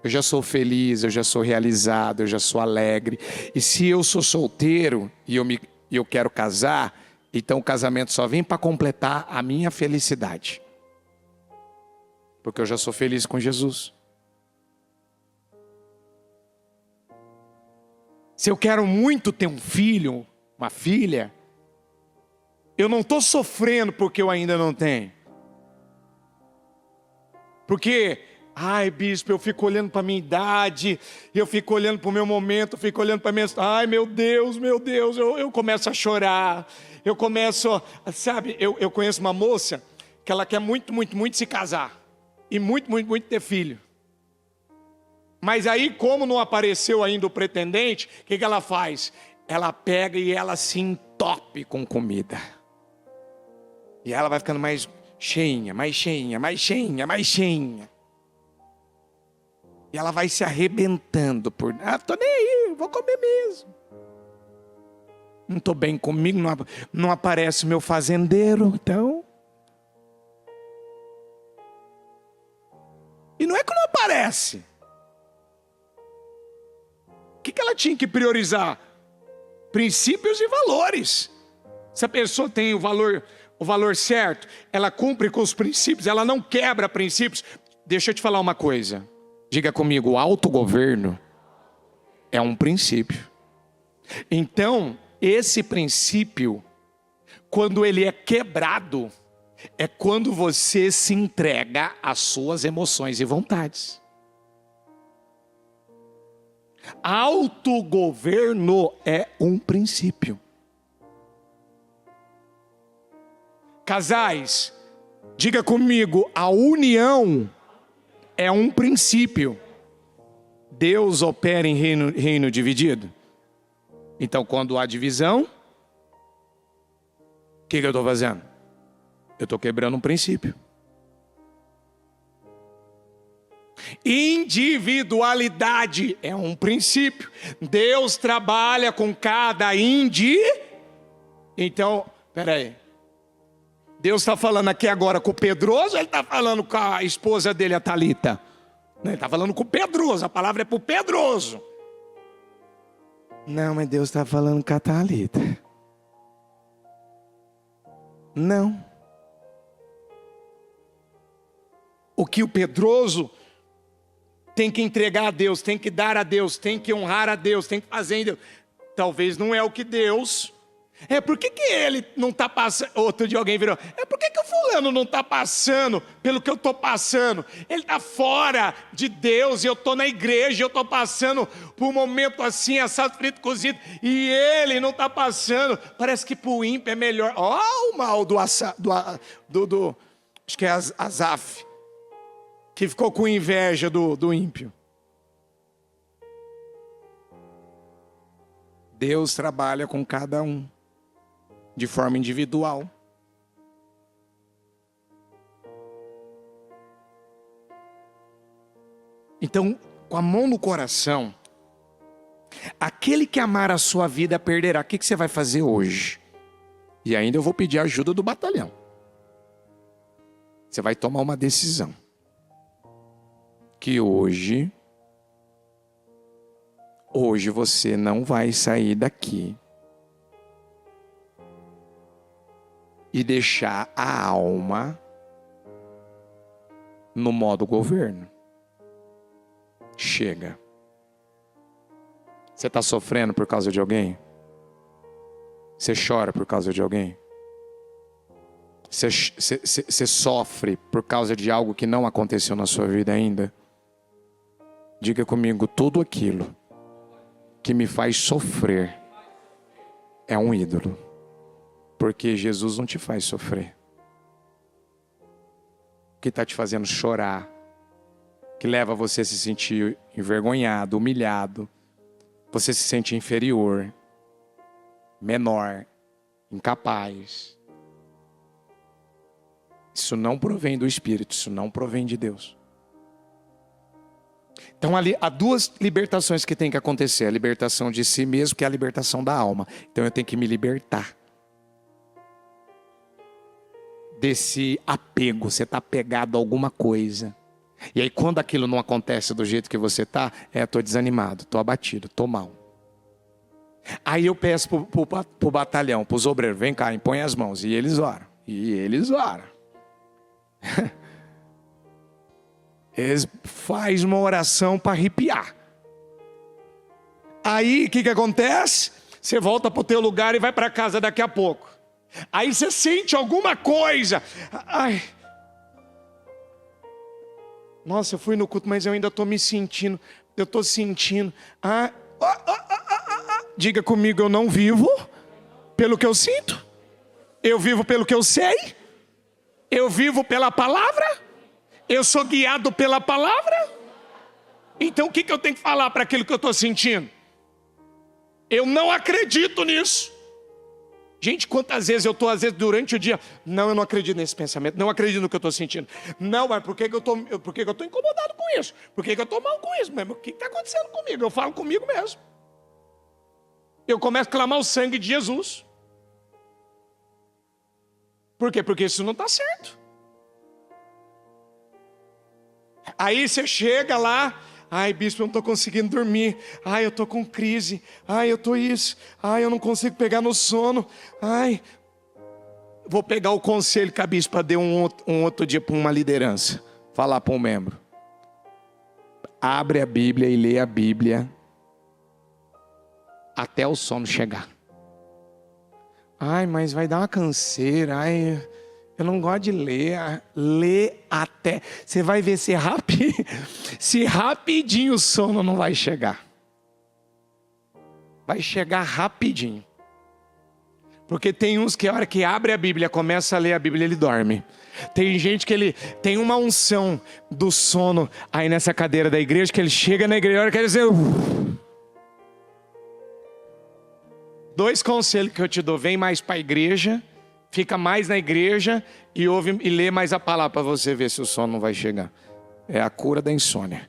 Eu já sou feliz, eu já sou realizado, eu já sou alegre. E se eu sou solteiro e eu quero casar, então o casamento só vem para completar a minha felicidade. Porque eu já sou feliz com Jesus. Se eu quero muito ter um filho, uma filha, eu não estou sofrendo porque eu ainda não tenho. Porque, ai bispo, eu fico olhando para a minha idade, eu fico olhando para o meu momento, eu fico olhando para a minha... Ai meu Deus, eu começo a chorar. Eu começo, sabe, eu conheço uma moça que ela quer muito se casar. E muito ter filho. Mas aí, como não apareceu ainda o pretendente, o que ela faz? Ela pega e ela se entope com comida. E ela vai ficando mais cheinha. E ela vai se arrebentando por... tô nem aí, vou comer mesmo. Não tô bem comigo, não aparece o meu fazendeiro, então... E não é que não aparece. O que ela tinha que priorizar? Princípios e valores. Se a pessoa tem o valor certo, ela cumpre com os princípios, ela não quebra princípios. Deixa eu te falar uma coisa. Diga comigo, o autogoverno é um princípio. Então, esse princípio, quando ele é quebrado, é quando você se entrega às suas emoções e vontades. Autogoverno é um princípio. Casais, diga comigo, a união é um princípio. Deus opera em reino dividido. Então, quando há divisão, o que eu estou fazendo? Eu estou quebrando um princípio. Individualidade é um princípio. Deus trabalha com cada Então, peraí. Deus está falando aqui agora com o Pedroso ou ele está falando com a esposa dele, a Thalita? Ele está falando com o Pedroso, a palavra é para o Pedroso. Não, mas Deus está falando com a Thalita. Não. o que o Pedroso tem que entregar a Deus, tem que dar a Deus, tem que honrar a Deus, tem que fazer em Deus. Talvez não é o que Deus... por que ele não está passando? Outro dia alguém virou, por que o fulano não está passando pelo que eu estou passando? Ele está fora de Deus, e eu estou na igreja, eu estou passando por um momento assim, assado, frito, cozido, e ele não está passando. Parece que para o ímpio é melhor. O mal acho que é Asaf, que ficou com inveja do ímpio. Deus trabalha com cada um de forma individual. Então, com a mão no coração, aquele que amar a sua vida perderá. O que você vai fazer hoje? E ainda eu vou pedir a ajuda do batalhão. Você vai tomar uma decisão. Que hoje você não vai sair daqui e deixar a alma no modo governo. Chega. Você está sofrendo por causa de alguém? Você chora por causa de alguém? Você sofre por causa de algo que não aconteceu na sua vida ainda? Diga comigo, tudo aquilo que me faz sofrer é um ídolo. Porque Jesus não te faz sofrer. O que está te fazendo chorar, que leva você a se sentir envergonhado, humilhado, você se sente inferior, menor, incapaz. Isso não provém do Espírito, isso não provém de Deus. Então ali há duas libertações que tem que acontecer. A libertação de si mesmo, que é a libertação da alma. Então eu tenho que me libertar desse apego. Você está apegado a alguma coisa. E aí quando aquilo não acontece do jeito que você está, estou desanimado, estou abatido, estou mal. Aí eu peço pro batalhão, pros obreiros, vem cá, impõe as mãos. E eles oram. Eles fazem uma oração para arrepiar. Aí o que acontece? Você volta para o teu lugar e vai para casa daqui a pouco. Aí você sente alguma coisa. Ai. Nossa, eu fui no culto, mas eu ainda estou me sentindo. Eu estou sentindo. Diga comigo, eu não vivo pelo que eu sinto. Eu vivo pelo que eu sei. Eu vivo pela palavra. Eu sou guiado pela palavra. Então o que eu tenho que falar para aquilo que eu estou sentindo? Eu não acredito nisso. Gente, quantas vezes eu estou, às vezes, durante o dia, não, eu não acredito nesse pensamento, não acredito no que eu estou sentindo. Não, mas por que eu estou incomodado com isso? Por que eu estou mal com isso? Mas o que está acontecendo comigo? Eu falo comigo mesmo. Eu começo a clamar o sangue de Jesus. Por quê? Porque isso não está certo. Aí você chega lá, ai bispo, eu não estou conseguindo dormir, ai eu estou com crise, ai eu estou isso, ai eu não consigo pegar no sono, ai. Vou pegar o conselho que a bispa deu um outro dia para uma liderança, falar para um membro. Abre a Bíblia e lê a Bíblia até o sono chegar. Ai, mas vai dar uma canseira, ai... Eu não gosto de ler, lê até... Você vai ver se rapidinho o sono não vai chegar. Vai chegar rapidinho. Porque tem uns que a hora que abre a Bíblia, começa a ler a Bíblia, ele dorme. Tem gente que ele tem uma unção do sono aí nessa cadeira da igreja, que ele chega na igreja, a hora que ele diz... Dois conselhos que eu te dou, vem mais para a igreja... Fica mais na igreja e ouve e lê mais a palavra para você ver se o sono não vai chegar. É a cura da insônia.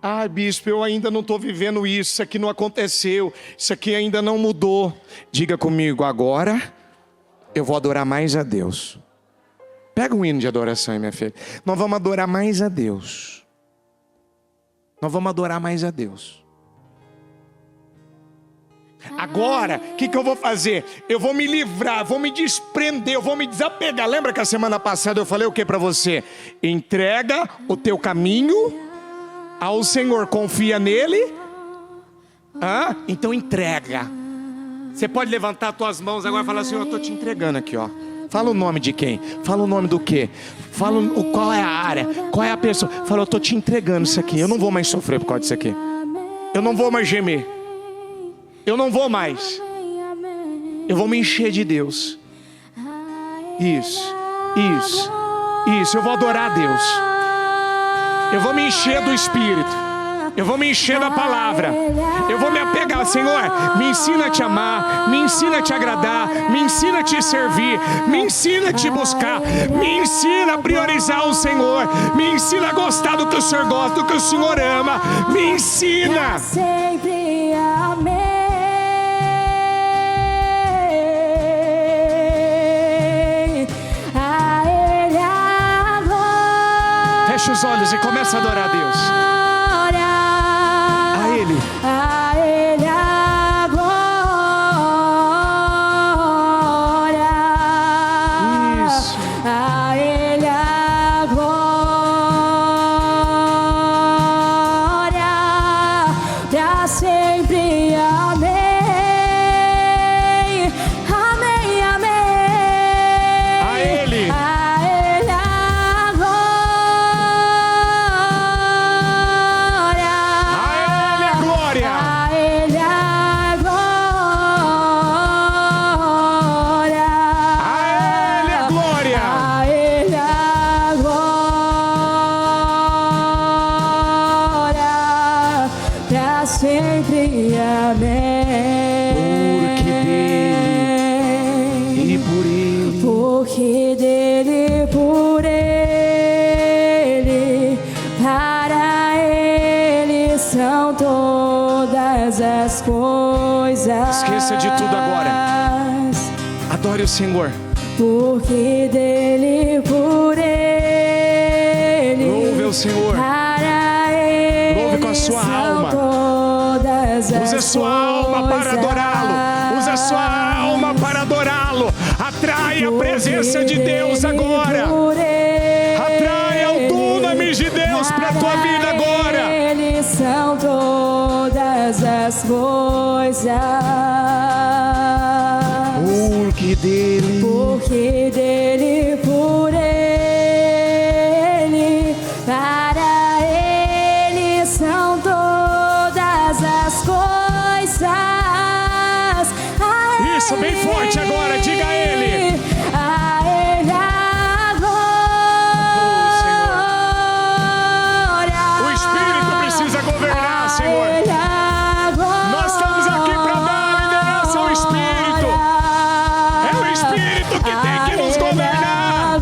Ah, bispo, eu ainda não estou vivendo isso aqui não aconteceu, isso aqui ainda não mudou. Diga comigo, agora eu vou adorar mais a Deus. Pega um hino de adoração aí, minha filha. Nós vamos adorar mais a Deus. Nós vamos adorar mais a Deus. Agora, o que eu vou fazer? Eu vou me livrar, vou me desprender, eu vou me desapegar. Lembra que a semana passada eu falei o que para você? Entrega o teu caminho ao Senhor, confia nele. Então entrega. Você pode levantar as tuas mãos agora e falar assim: eu estou te entregando aqui, ó. Fala o nome de quem? Fala o nome do quê? Fala qual é a área, qual é a pessoa. Fala: eu estou te entregando isso aqui. Eu não vou mais sofrer por causa disso aqui. Eu não vou mais gemer. Eu não vou mais. Eu vou me encher de Deus. Isso. Eu vou adorar a Deus. Eu vou me encher do Espírito. Eu vou me encher da palavra. Eu vou me apegar. Senhor, me ensina a te amar, me ensina a te agradar, me ensina a te servir, me ensina a te buscar, me ensina a priorizar o Senhor, me ensina a gostar do que o Senhor gosta, do que o Senhor ama. Me ensina. Sempre amei. Fecha os olhos e começa a adorar a Deus. A Ele. A Ele a glória. Isso. A Ele a glória. Pra sempre amém. Amém, amém. A Ele. Sempre amém. Porque dele e por ele. Porque dele, por ele, para ele são todas as coisas. Esqueça de tudo agora. Adore o Senhor. Porque dele, por ele, louve o Senhor. Para ele louve com a sua alma. Use a sua alma para adorá-lo. Use a sua alma para adorá-lo. Atrai a presença de Deus agora. Atraia o dunamis de Deus para a tua vida agora. Eles são todas as coisas. Porque dele, por ele, para ele são todas as coisas. Isso, bem forte agora, diga a ele. A ele a glória. O Espírito precisa governar, Senhor. Nós estamos aqui para dar a liderança ao Espírito. É o Espírito que tem que nos governar.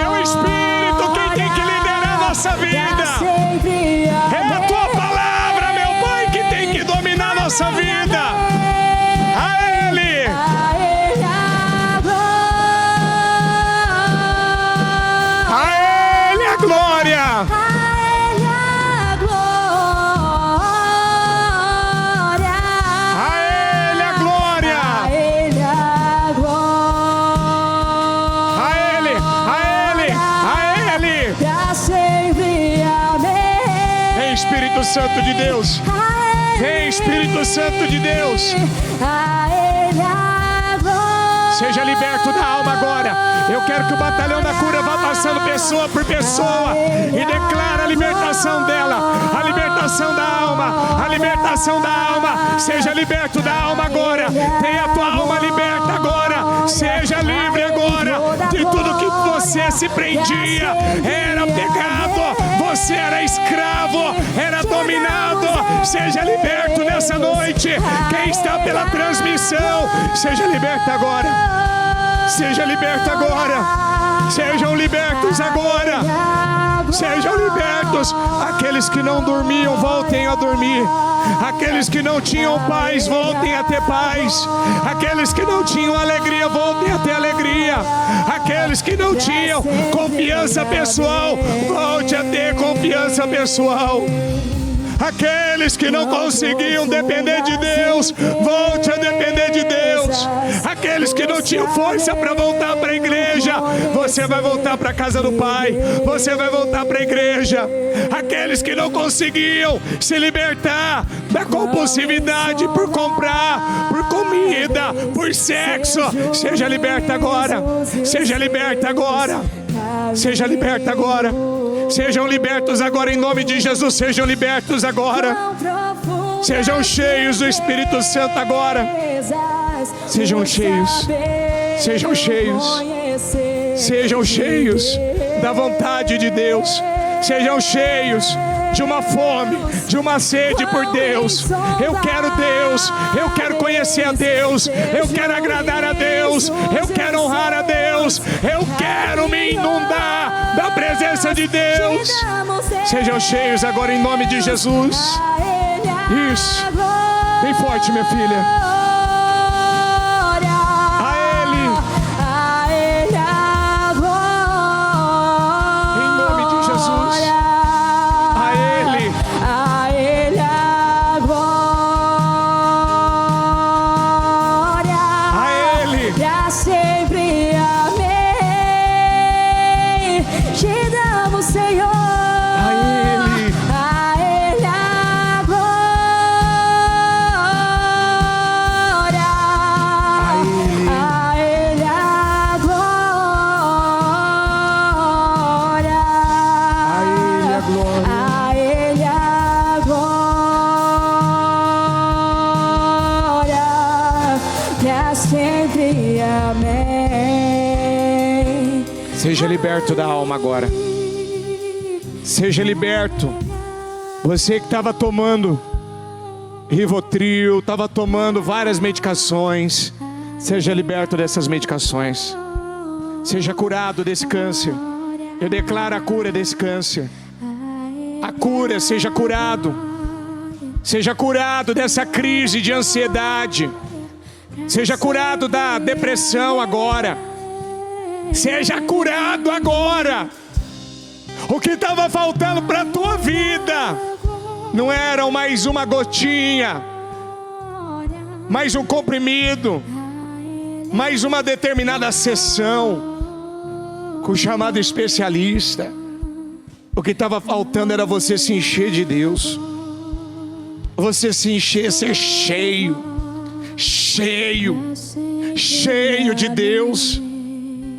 É o Espírito quem tem que liderar a nossa vida. É a tua palavra, meu Pai, que tem que dominar a nossa vida. A Ele. A Ele a glória. Espírito Santo de Deus, vem Espírito Santo de Deus, seja liberto da alma agora. Eu quero que o batalhão da cura vá passando pessoa por pessoa e declara a libertação dela, a libertação da alma, a libertação da alma. Seja liberto da alma agora, tenha a tua alma liberta agora, seja livre agora de tudo que você se prendia, era pecado, você era escravo, era dominado. Seja liberto nessa noite. Quem está pela transmissão, seja liberto agora. Seja liberto agora. Sejam libertos agora. Sejam libertos. Aqueles que não dormiam, voltem a dormir. Aqueles que não tinham paz, voltem a ter paz. Aqueles que não tinham alegria, voltem a ter alegria. Aqueles que não tinham confiança pessoal, volte a ter confiança pessoal. Aqueles que não conseguiam depender de Deus, volte a depender de Deus. Aqueles que não tinham força para voltar para a igreja, você vai voltar para a casa do Pai, você vai voltar para a igreja. Aqueles que não conseguiam se libertar da compulsividade por comprar, por comida, por sexo, seja liberta agora, seja liberta agora, seja liberta agora. Sejam libertos agora em nome de Jesus, sejam libertos agora. Sejam cheios do Espírito Santo agora. Sejam cheios, sejam cheios, sejam cheios da vontade de Deus. Sejam cheios de uma fome, de uma sede por Deus. Eu quero Deus, eu quero conhecer a Deus, eu quero agradar a Deus, eu quero honrar a Deus, eu quero me inundar da presença de Deus. Sejam cheios agora em nome de Jesus. Isso, bem forte, minha filha. Seja liberto da alma agora. Seja liberto. Você que estava tomando Rivotril, estava tomando várias medicações, seja liberto dessas medicações. Seja curado desse câncer. Eu declaro a cura desse câncer. A cura, seja curado. Seja curado dessa crise de ansiedade. Seja curado da depressão agora. Seja curado agora. O que estava faltando para a tua vida não era mais uma gotinha, mais um comprimido, mais uma determinada sessão com o chamado especialista. O que estava faltando era você se encher de Deus. Você se encher, ser cheio, cheio, cheio de Deus.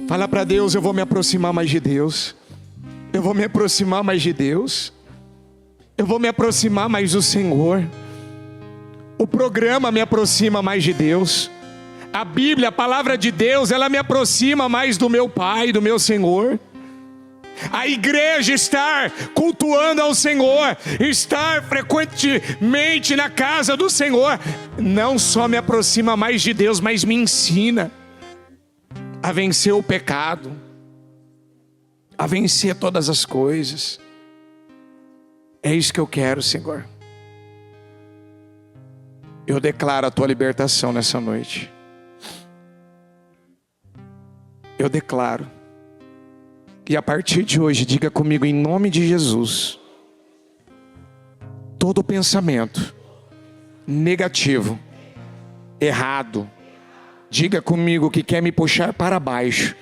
Fala para Deus: eu vou me aproximar mais de Deus. Eu vou me aproximar mais de Deus. Eu vou me aproximar mais do Senhor. O programa me aproxima mais de Deus. A Bíblia, a palavra de Deus, ela me aproxima mais do meu Pai, do meu Senhor. A igreja, estar cultuando ao Senhor, estar frequentemente na casa do Senhor, não só me aproxima mais de Deus, mas me ensina a vencer o pecado, a vencer todas as coisas. É isso que eu quero, Senhor. Eu declaro a tua libertação nessa noite. Eu declaro. E a partir de hoje, diga comigo em nome de Jesus: todo pensamento negativo, errado, diga comigo, que quer me puxar para baixo,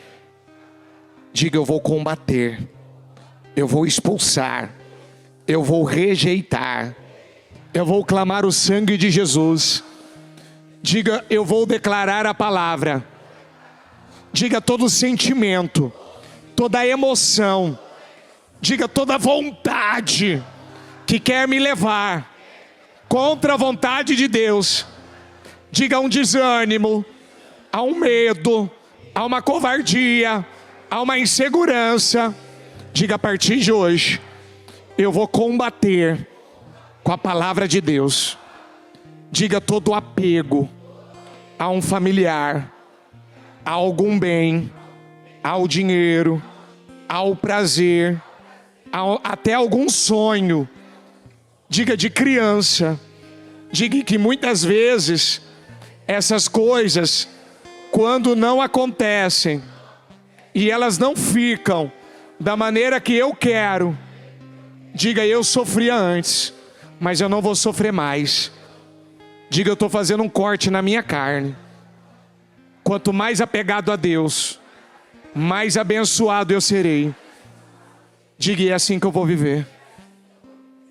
diga: eu vou combater, eu vou expulsar, eu vou rejeitar, eu vou clamar o sangue de Jesus. Diga: eu vou declarar a palavra. Diga: todo sentimento, toda emoção, diga: toda vontade que quer me levar contra a vontade de Deus, diga: um desânimo, há um medo, há uma covardia, há uma insegurança, diga: a partir de hoje eu vou combater com a palavra de Deus. Diga: todo apego a um familiar, a algum bem, ao dinheiro, ao prazer, até algum sonho, diga, de criança, diga que muitas vezes essas coisas, quando não acontecem e elas não ficam da maneira que eu quero, diga: eu sofria antes, mas eu não vou sofrer mais. Diga, eu estou fazendo um corte na minha carne. Quanto mais apegado a Deus, mais abençoado eu serei. Diga, é assim que eu vou viver.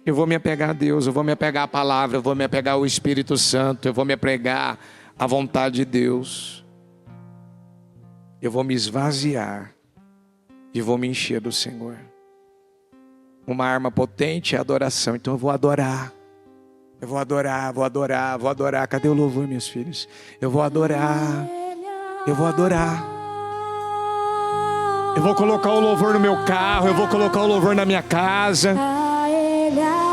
Eu vou me apegar a Deus, eu vou me apegar à palavra, eu vou me apegar ao Espírito Santo, eu vou me apegar à vontade de Deus. Eu vou me esvaziar e vou me encher do Senhor. Uma arma potente é a adoração, então eu vou adorar. Eu vou adorar, vou adorar, vou adorar. Cadê o louvor, meus filhos? Eu vou adorar, eu vou adorar. Eu vou colocar o louvor no meu carro, eu vou colocar o louvor na minha casa.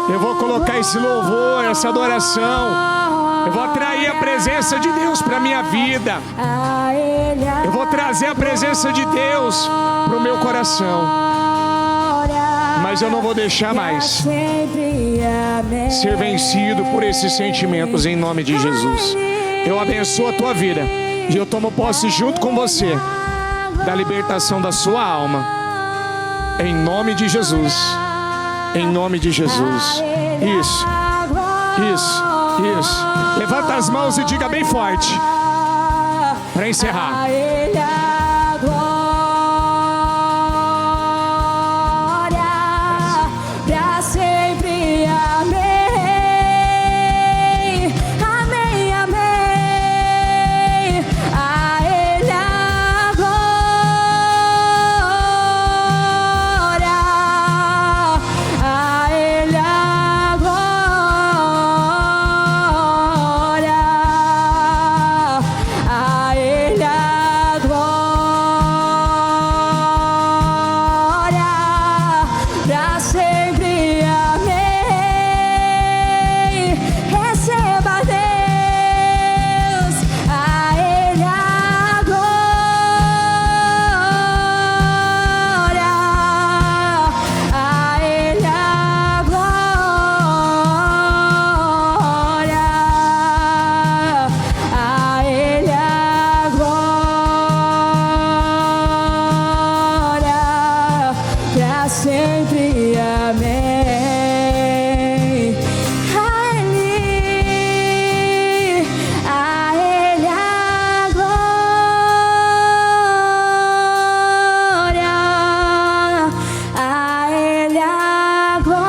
Eu vou colocar esse louvor, essa adoração. Eu vou atrair a presença de Deus para a minha vida. Eu vou trazer a presença de Deus para o meu coração. Mas eu não vou deixar mais ser vencido por esses sentimentos, em nome de Jesus. Eu abençoo a tua vida e eu tomo posse junto com você da libertação da sua alma, em nome de Jesus. Em nome de Jesus. Isso. Levanta as mãos e diga bem forte, para encerrar. A Ele a glória, pra sempre. Amém. Amém, amém. A Ele a glória, a Ele a glória, a Ele a glória, pra sempre. Amém. Receba, Deus, a Ele a glória, a Ele a glória, a Ele a glória, pra sempre. Amém. A Ele a glória, a Ele a glória,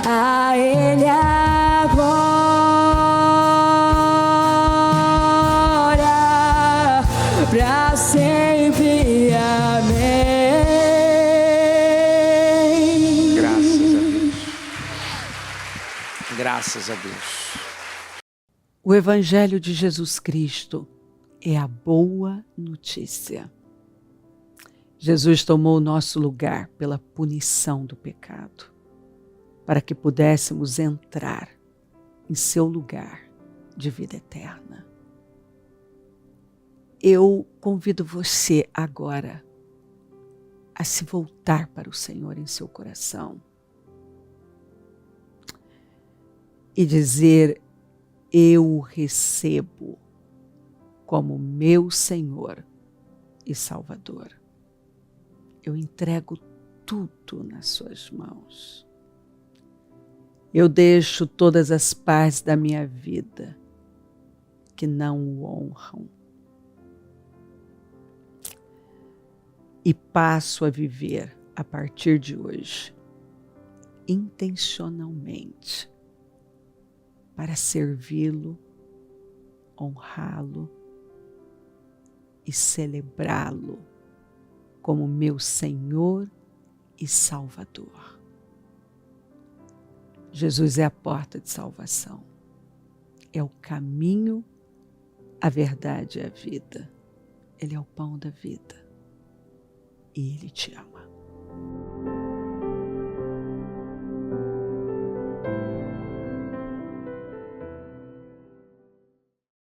a Ele a glória, pra sempre. Amém. Graças a Deus. Graças a Deus. O Evangelho de Jesus Cristo é a boa notícia. Jesus tomou o nosso lugar pela punição do pecado, para que pudéssemos entrar em seu lugar de vida eterna. Eu convido você agora a se voltar para o Senhor em seu coração e dizer: eu o recebo como meu Senhor e Salvador. Eu entrego tudo nas suas mãos. Eu deixo todas as partes da minha vida que não o honram e passo a viver a partir de hoje intencionalmente para servi-lo, honrá-lo e celebrá-lo como meu Senhor e Salvador. Jesus é a porta de salvação, é o caminho, a verdade e a vida. Ele é o pão da vida e Ele te ama.